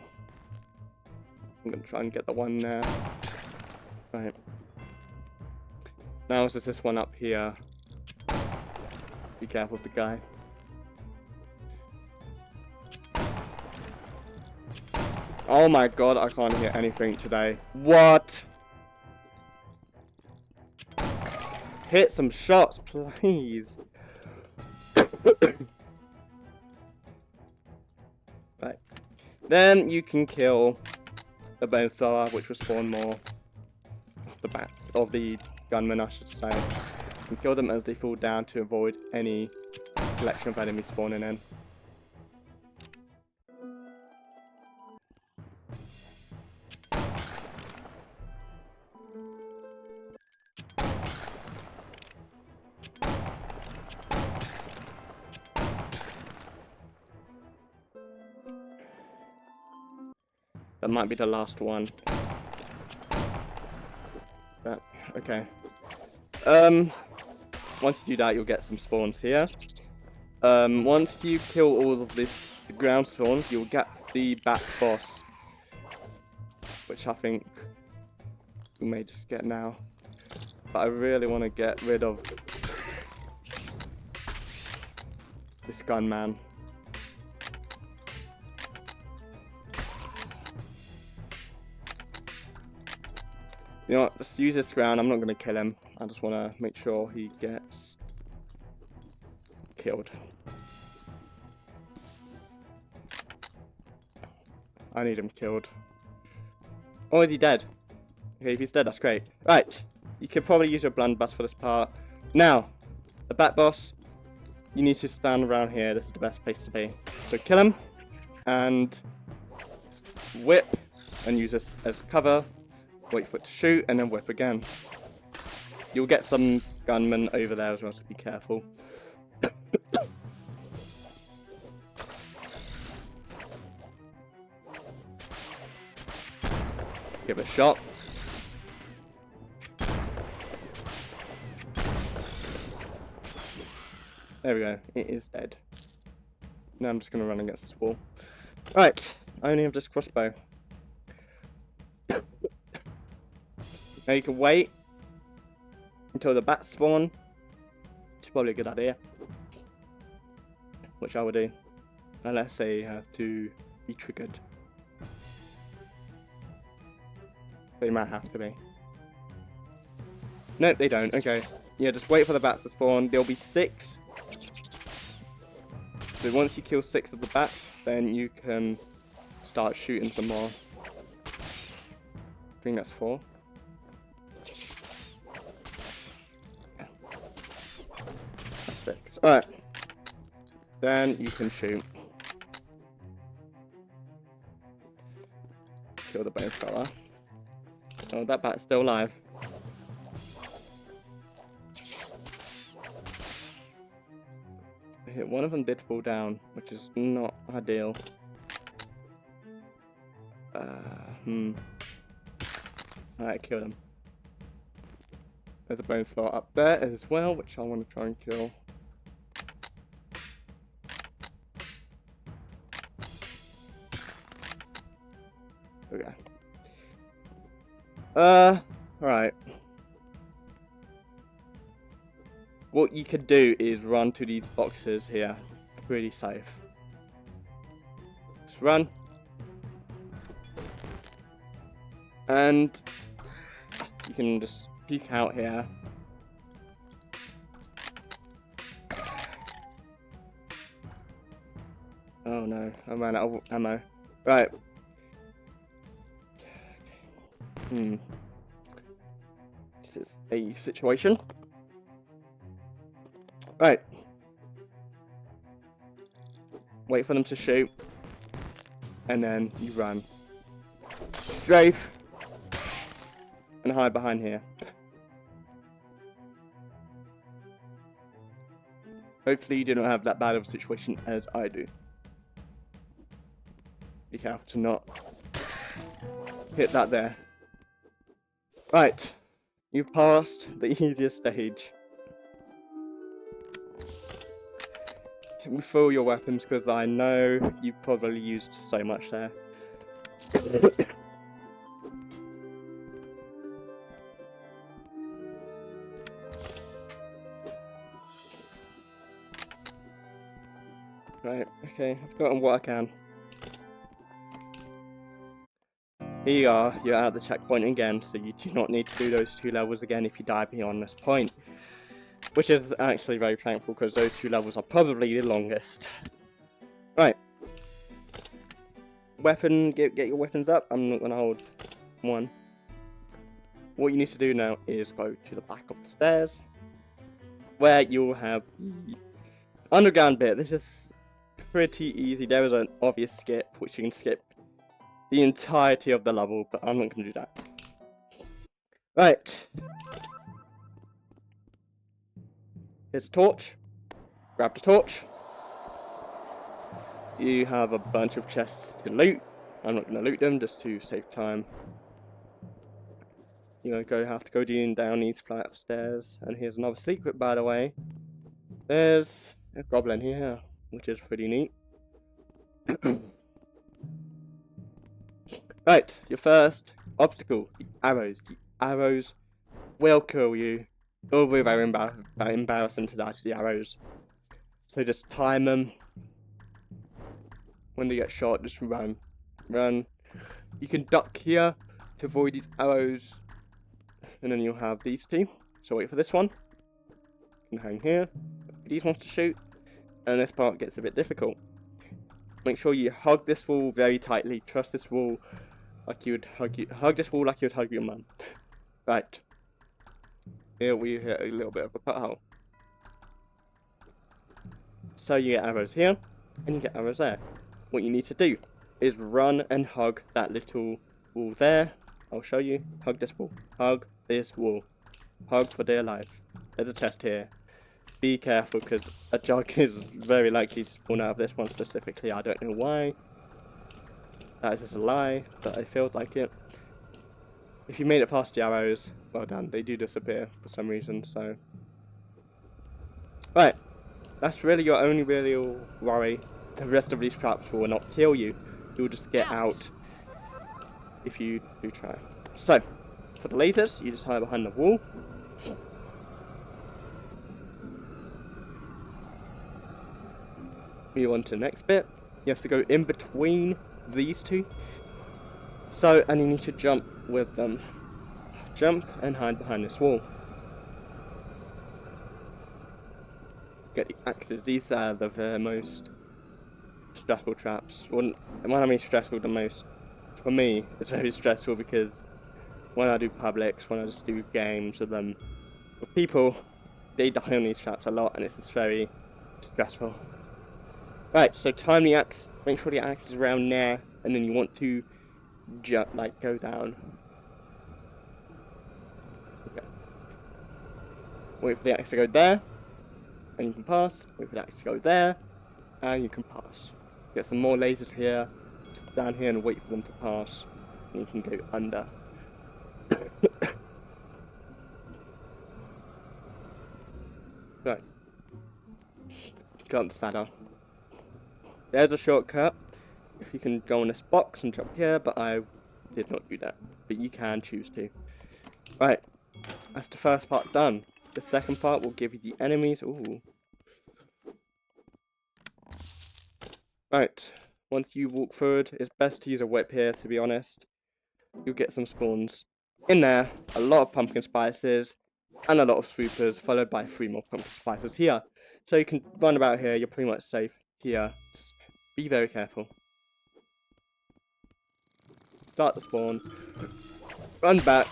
I'm gonna try and get the one there. Right. Now it's this one up here. Be careful with the guy. Oh my god, I can't hear anything today. What? Hit some shots, please. Right. Then you can kill the Boethiah, which will spawn more of the bats, of the gunmen, I should say. And kill them as they fall down to avoid any collection of enemies spawning in. That might be the last one. But, okay. Once you do that, you'll get some spawns here. Once you kill all of the ground spawns, you'll get the bat boss. Which I think we may just get now. But I really want to get rid of this gunman. You know what, let's use this ground. I'm not going to kill him. I just want to make sure he gets killed. I need him killed. Oh, is he dead? Okay, if he's dead, that's great. Right, you could probably use your blunderbuss for this part. Now, the bat boss, you need to stand around here. This is the best place to be. So kill him, and whip, and use this as cover. Wait for it to shoot, and then whip again. You'll get some gunmen over there as well, so be careful. Give it a shot. There we go, it is dead. Now I'm just going to run against this wall. Right, I only have this crossbow. Now you can wait until the bats spawn. It's probably a good idea. Which I would do. Unless they have to be triggered. They might have to be. Nope, they don't. Okay. Yeah, just wait for the bats to spawn. There'll be 6. So once you kill 6 of the bats, then you can start shooting some more. I think that's 4. That's 6. Alright. Then you can shoot. Kill the Boethiah. Oh, that bat's still alive. One of them did fall down, which is not ideal. Alright, kill him. There's a Boethiah up there as well, which I want to try and kill. Okay. Alright. What you could do is run to these boxes here. Pretty safe. Just run. And you can just peek out here. Oh no, I ran out of ammo. Right. This is a situation. Right. Wait for them to shoot. And then you run. Strafe. and hide behind here. Hopefully you do not have that bad of a situation as I do. Be careful to not hit that there. Right, you've passed the easiest stage. Refill your weapons because I know you've probably used so much there. Right, okay, I've gotten what I can. Here you are, you're at the checkpoint again, so you do not need to do those 2 levels again if you die beyond this point. Which is actually very thankful, because those 2 levels are probably the longest. Right. Weapon, get your weapons up. I'm not going to hold one. What you need to do now is go to the back of the stairs, where you'll have the underground bit. This is pretty easy. There is an obvious skip, which you can skip the entirety of the level, but I'm not going to do that. Right. Here's a torch. Grab the torch. You have a bunch of chests to loot. I'm not going to loot them just to save time. You're going to have to go down these flight of stairs. And here's another secret, by the way. There's a goblin here, which is pretty neat. Right, your first obstacle, the arrows. The arrows will kill you. It will be very embarrassing to die to the arrows. So just time them. When they get shot, just run. Run. You can duck here to avoid these arrows. And then you'll have these 2. So wait for this one. You can hang here. These ones to shoot. And this part gets a bit difficult. Make sure you hug this wall very tightly. Trust this wall like you would hug this wall like you would hug your mum. Right. Here we hit a little bit of a pothole. So you get arrows here, and you get arrows there. What you need to do is run and hug that little wall there. I'll show you. Hug this wall. Hug this wall. Hug for dear life. There's a chest here. Be careful, because a jug is very likely to spawn out of this one specifically. I don't know why. That is just a lie, but I felt like it. If you made it past the arrows, well done. They do disappear for some reason, so... Right. That's really your only real worry. The rest of these traps will not kill you. You'll just get out if you do try. So, for the lasers, you just hide behind the wall. Move on to the next bit. You have to go in between these 2. So, and you need to jump with them. Jump and hide behind this wall. Get the axes. These are the most stressful traps. When I mean stressful, the most, for me, it's very stressful, because when I do publics, when I just do games with them, with people, they die on these traps a lot, and it's just very stressful. Right, so time the axe. Make sure the axe is around there, and then you want to jump, like, go down. Okay. Wait for the axe to go there, and you can pass. Wait for the axe to go there, and you can pass. Get some more lasers here. Just stand here and wait for them to pass, and you can go under. Right. Got the ladder. There's a shortcut. If you can go on this box and jump here, but I did not do that. But you can choose to. Right. That's the first part done. The second part will give you the enemies. Ooh. Right. Once you walk forward, it's best to use a whip here, to be honest. You'll get some spawns. In there, a lot of pumpkin spices and a lot of swoopers, followed by 3 more pumpkin spices here. So you can run about here, you're pretty much safe here. Just be very careful. Start the spawn. Run back.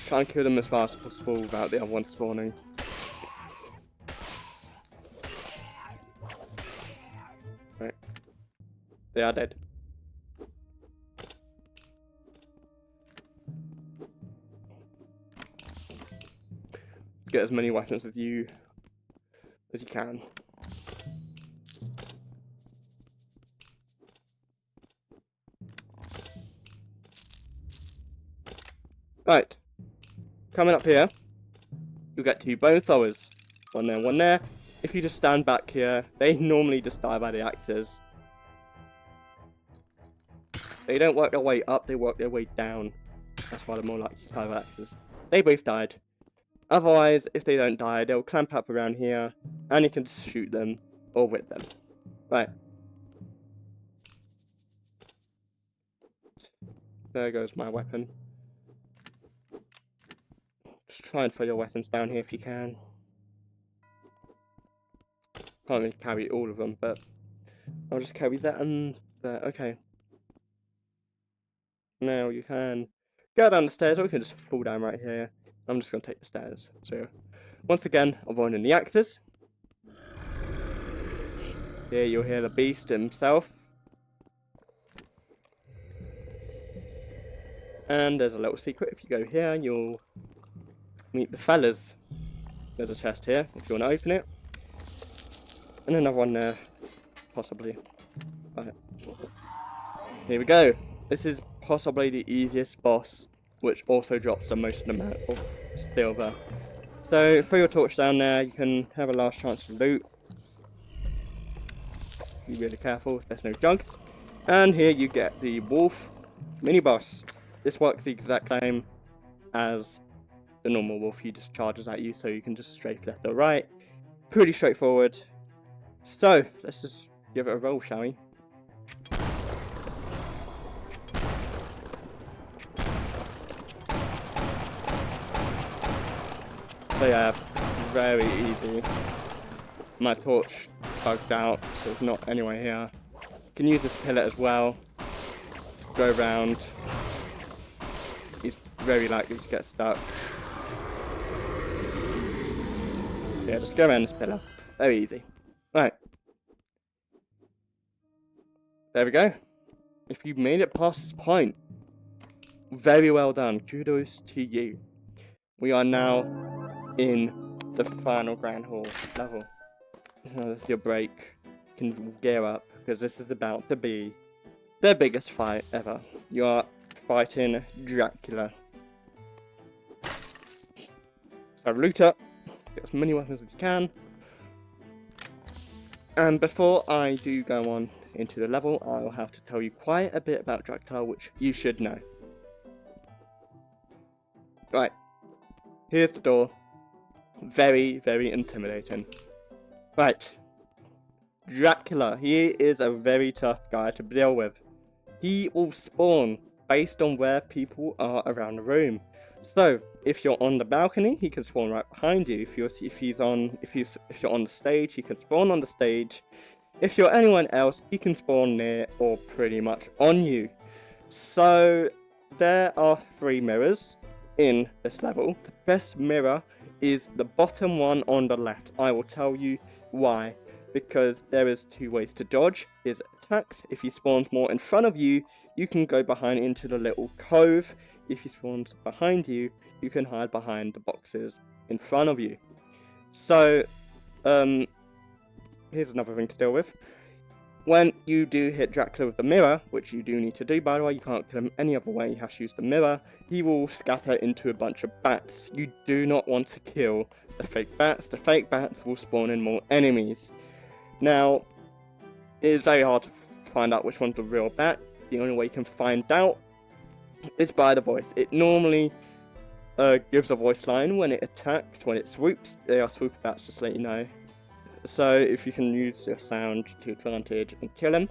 Try and kill them as fast as possible without the other one spawning. They are dead. Get as many weapons as you can. Right. Coming up here, you'll get 2 bone throwers. One there, one there. If you just stand back here, they normally just die by the axes. They don't work their way up, they work their way down. That's why they're more likely to die by axes. They both died. Otherwise, if they don't die, they'll clamp up around here, and you can just shoot them or whip them. Right. There goes my weapon. Just try and throw your weapons down here if you can. Can't really carry all of them, but I'll just carry that and that. Okay. Now you can go down the stairs, or you can just fall down right here. I'm just going to take the stairs. So, once again, avoiding the actors. Here you'll hear the beast himself. And there's a little secret. If you go here, you'll meet the fellas. There's a chest here, if you want to open it. And another one there, possibly. Right. Here we go. This is possibly the easiest boss, which also drops the most amount of silver. So, throw your torch down there, you can have a last chance to loot. Be really careful, there's no junks. And here you get the wolf mini boss. This works the exact same as the normal wolf, he just charges at you, so you can just strafe left or right. Pretty straightforward. So, let's just give it a roll, shall we? So yeah, very easy. My torch bugged out, so it's not anywhere here. You can use this pillar as well. Go around. He's very likely to get stuck. Yeah, just go around this pillar. Very easy. Right. There we go. If you made it past this point, very well done. Kudos to you. We are now in the final Grand Hall level. Now that's your break. You can gear up, because this is about to be the biggest fight ever. You are fighting Dracula. So loot up, get as many weapons as you can. And before I do go on into the level, I'll have to tell you quite a bit about Dracula, which you should know. Right, here's the door. Very, very intimidating. Right, Dracula, he is a very tough guy to deal with. He will spawn based on where people are around the room. So, if you're on the balcony, he can spawn right behind you. If you're on the stage, he can spawn on the stage. If you're anyone else, he can spawn near or pretty much on you. So, there are 3 mirrors in this level. The best mirror is the bottom one on the left. I will tell you why. Because there is 2 ways to dodge his attacks. If he spawns more in front of you, you can go behind into the little cove. If he spawns behind you, you can hide behind the boxes in front of you. So, here's another thing to deal with. When you do hit Dracula with the mirror, which you do need to do by the way, you can't kill him any other way, you have to use the mirror, he will scatter into a bunch of bats. You do not want to kill the fake bats. The fake bats will spawn in more enemies. Now, it is very hard to find out which one's the real bat. The only way you can find out is by the voice. It normally gives a voice line when it attacks, when it swoops. They are swoop bats, just to let you know. So if you can use your sound to advantage and kill him,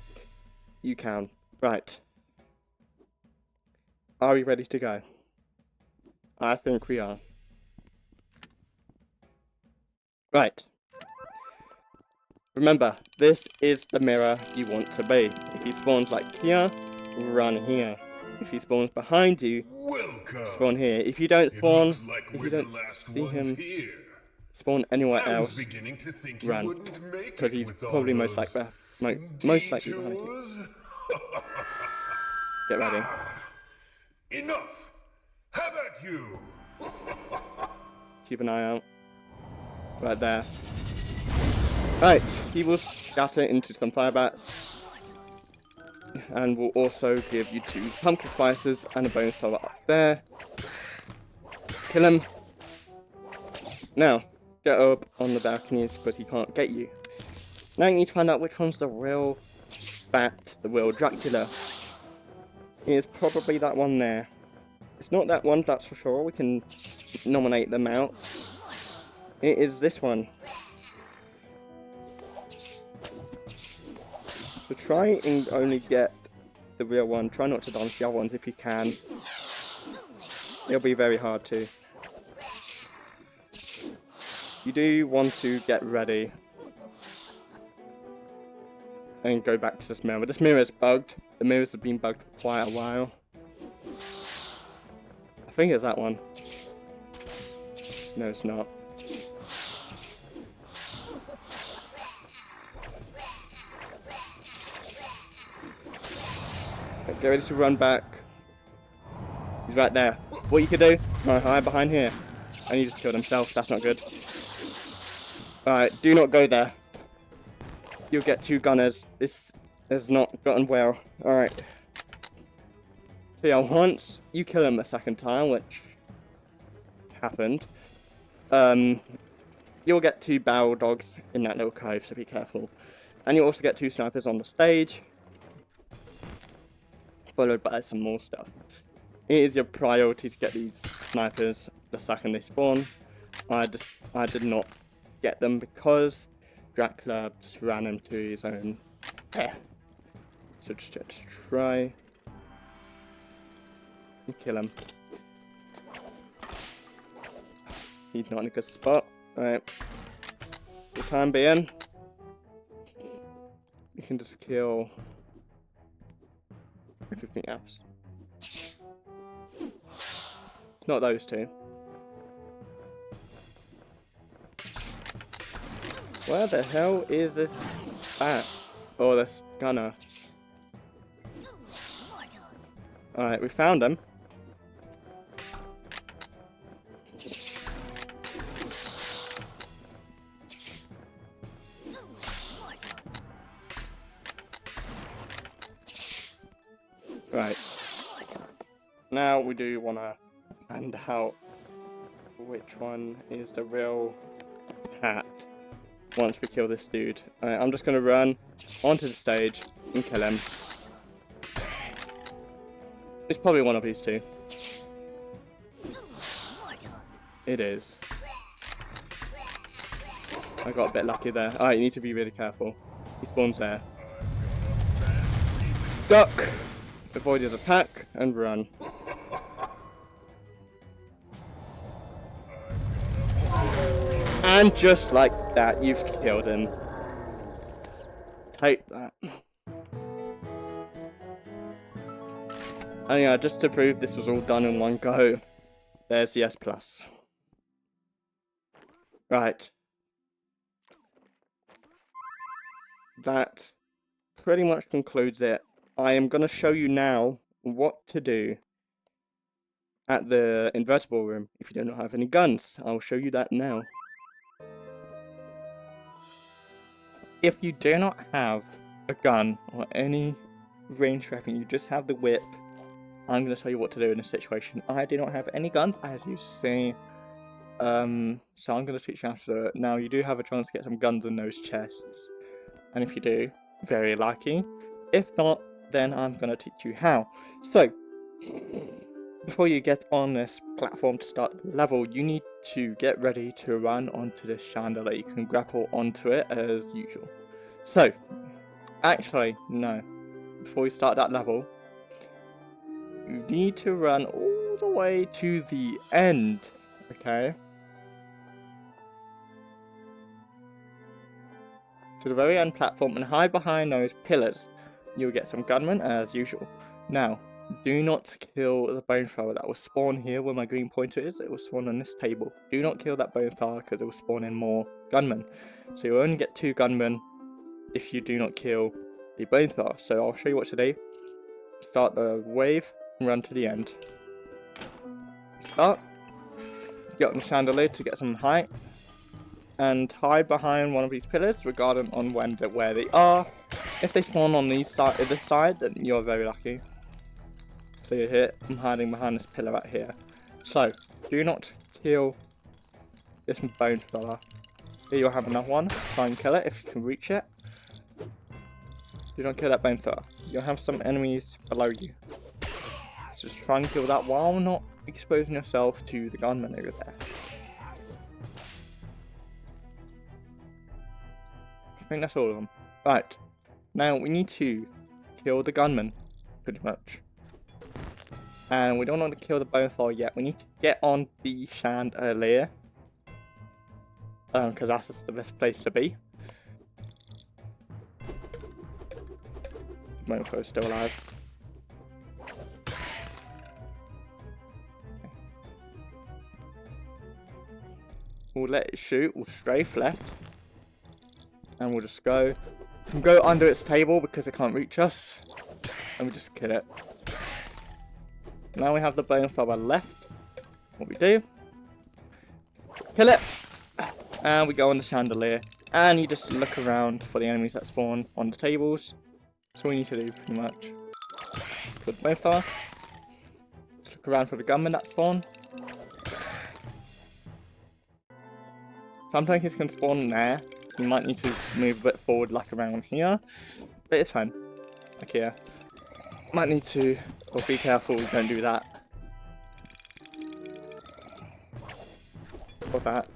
you can. Right. Are we ready to go? I think we are. Right. Remember, this is the mirror you want to be. If he spawns like here, run here. If he spawns behind you, spawn here. If you don't spawn, if you don't see him spawn anywhere else, run. Because he's probably most likely behind you. Get ready. Enough! Have at you! Keep an eye out. Right there. Right, he will scatter into some fire bats. And will also give you 2 pumpkin spices and a bone thrower up there. Kill him. Now, get up on the balconies, but he can't get you. Now you need to find out which one's the real bat, the real Dracula. It is probably that one there. It's not that one, that's for sure. We can nominate them out. It is this one. So try and only get the real one. Try not to dodge the other ones if you can. It'll be very hard to. You do want to get ready and go back to this mirror. This mirror is bugged. The mirrors have been bugged for quite a while. I think it's that one. No, it's not. Get ready to run back. He's right there. What you could do, hide behind here. And he just killed himself. That's not good. Alright, do not go there. You'll get 2 gunners. This has not gotten well. Alright. So yeah, once you kill him a second time, which happened, you'll get 2 barrel dogs in that little cove, so be careful. And you'll also get 2 snipers on the stage, followed by some more stuff. It is your priority to get these snipers the second they spawn. I did not get them because Dracula just ran into his own death. So just try and kill him. He's not in a good spot. Alright. For the time being, you can just kill everything else. Not those 2. Where the hell is this bat? Or this gunner? Alright, we found him. Right. Now we do want to find out which one is the real hat once we kill this dude. I'm just going to run onto the stage and kill him. It's probably one of these 2. It is. I got a bit lucky there. Alright, you need to be really careful. He spawns there. Duck! Avoid his attack and run. And just like that, you've killed him. Take that. And yeah, just to prove this was all done in one go, there's the S+. Right. That pretty much concludes it. I am going to show you now what to do at the invertible room if you do not have any guns. I'll show you that now. If you do not have a gun or any range weapon, you just have the whip, I'm going to tell you what to do in this situation. I do not have any guns, as you see. So I'm going to teach you how to do it. Now, you do have a chance to get some guns in those chests. And if you do, very lucky. If not, then I'm going to teach you how. So, before you get on this platform to start the level, you need to get ready to run onto this chandelier. You can grapple onto it as usual. So, actually, no. Before you start that level, you need to run all the way to the end, okay? To the very end platform and hide behind those pillars. You'll get some gunmen as usual. Now, do not kill the bone thrower that will spawn here where my green pointer is. It will spawn on this table. Do not kill that bone thrower because it will spawn in more gunmen. So you'll only get 2 gunmen if you do not kill the bone thrower. So I'll show you what to do. Start the wave and run to the end. Start. Get on the chandelier to get some height. And hide behind one of these pillars, regarding on where they are. If they spawn on this side, then you're very lucky. So you're here. I'm hiding behind this pillar right here. So do not kill this bone thrower. Here you'll have another one. Try and kill it if you can reach it. Do not kill that bone thrower. You'll have some enemies below you. So just try and kill that while not exposing yourself to the gunman over there. I think that's all of them. Right. Now we need to kill the gunman, pretty much. And we don't want to kill the bone thrower yet. We need to get on the chandelier. Because that's just the best place to be. Bone thrower is still alive. We'll let it shoot. We'll strafe left. And we'll just go. We'll go under its table because it can't reach us. And we'll just kill it. Now we have the bone thrower left. What we do. Kill it. And we go on the chandelier. And you just look around for the enemies that spawn on the tables. That's all we need to do pretty much. Kill the bone thrower. Just look around for the gunmen that spawn. Sometimes it can spawn there. You might need to move a bit forward, like around here. But it's fine. Like here. Might need to, or be careful, don't do that. Or that.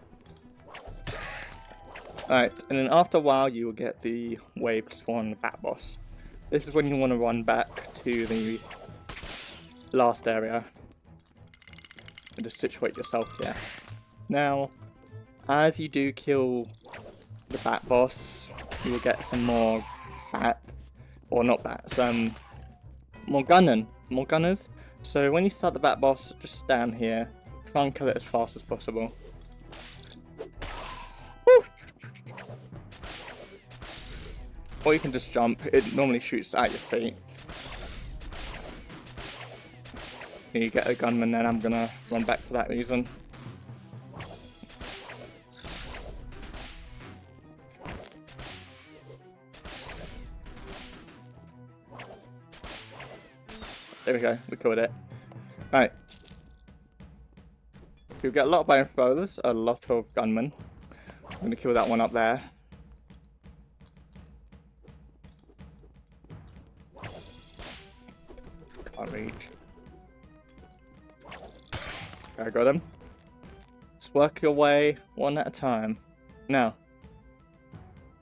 Alright, and then after a while you will get the wave to spawn the bat boss. This is when you want to run back to the last area. And just situate yourself here. Now, as you do kill the bat boss, you will get some more bats, or not bats, more gunners. So when you start the bat boss, just stand here, try and kill it as fast as possible. Woo! Or you can just jump, it normally shoots at your feet. You get a gunman, then I'm gonna run back for that reason. There we go, we killed it. Right. You'll get a lot of bone throwers, a lot of gunmen. I'm gonna kill that one up there. Can't reach. Okay, I got him. Just work your way one at a time. Now,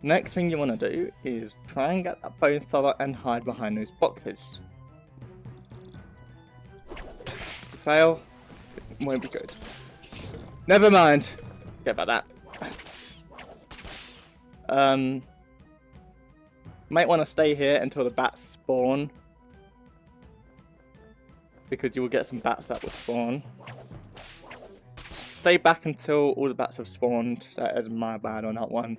next thing you want to do is try and get that bone thrower and hide behind those boxes. Fail, it won't be good. Never mind. Forget about that. Might want to stay here until the bats spawn, because you will get some bats that will spawn. Stay back until all the bats have spawned. That is my bad on that one.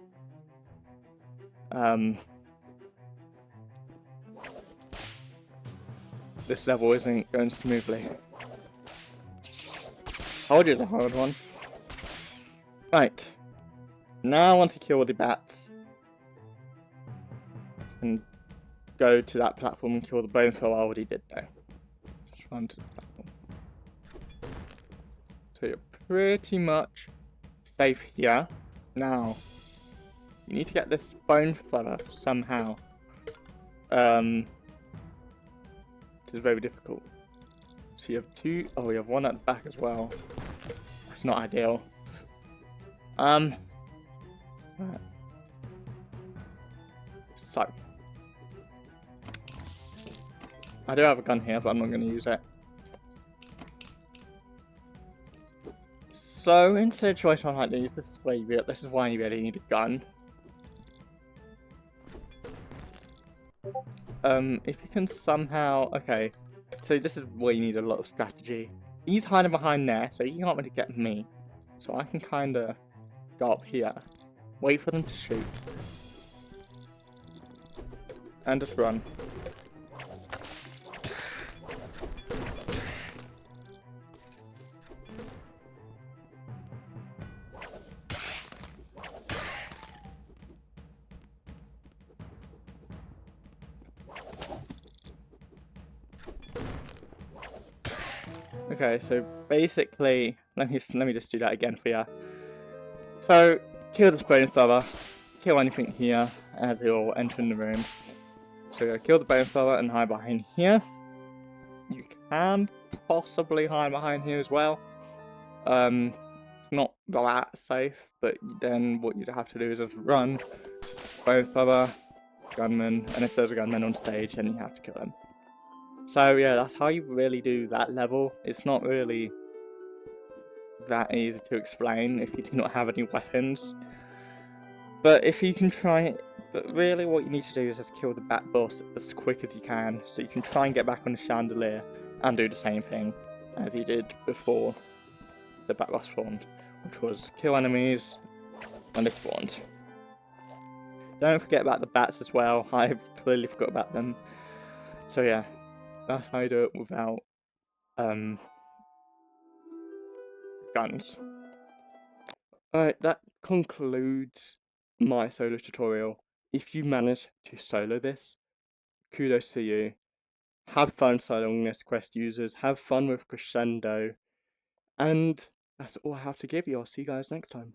This level isn't going smoothly. Told you it's a hard one. Right. Now once you kill all the bats, and go to that platform and kill the bone thrower. I already did though. Just run to the platform. So you're pretty much safe here. Now, you need to get this bone thrower somehow. This is very difficult. So you have two. Oh, you have one at the back as well. That's not ideal. Right. So, I do have a gun here, but I'm not going to use it. So, in a situation like this, this is why you really need a gun. If you can somehow, okay. So this is where you need a lot of strategy. He's hiding behind there, so he can't really get me. So I can kind of go up here, wait for them to shoot. and just run. Okay, so basically, let me just do that again for you. So kill this bone flower, kill anything here as you're entering the room. So go kill the bone flower and hide behind here. You can possibly hide behind here as well. It's not that safe, but then what you'd have to do is just run, bone flower, gunman, and if there's a gunman on stage, then you have to kill him. So yeah, that's how you really do that level. It's not really that easy to explain if you do not have any weapons. But if you can try it, but really what you need to do is just kill the bat boss as quick as you can, so you can try and get back on the chandelier and do the same thing as you did before the bat boss spawned, which was kill enemies when they spawned. Don't forget about the bats as well, I clearly forgot about them. So yeah, that's how you do it without guns. Alright, that concludes my solo tutorial. If you manage to solo this, kudos to you. Have fun soloing this, quest users. Have fun with Crescendo. And that's all I have to give you. I'll see you guys next time.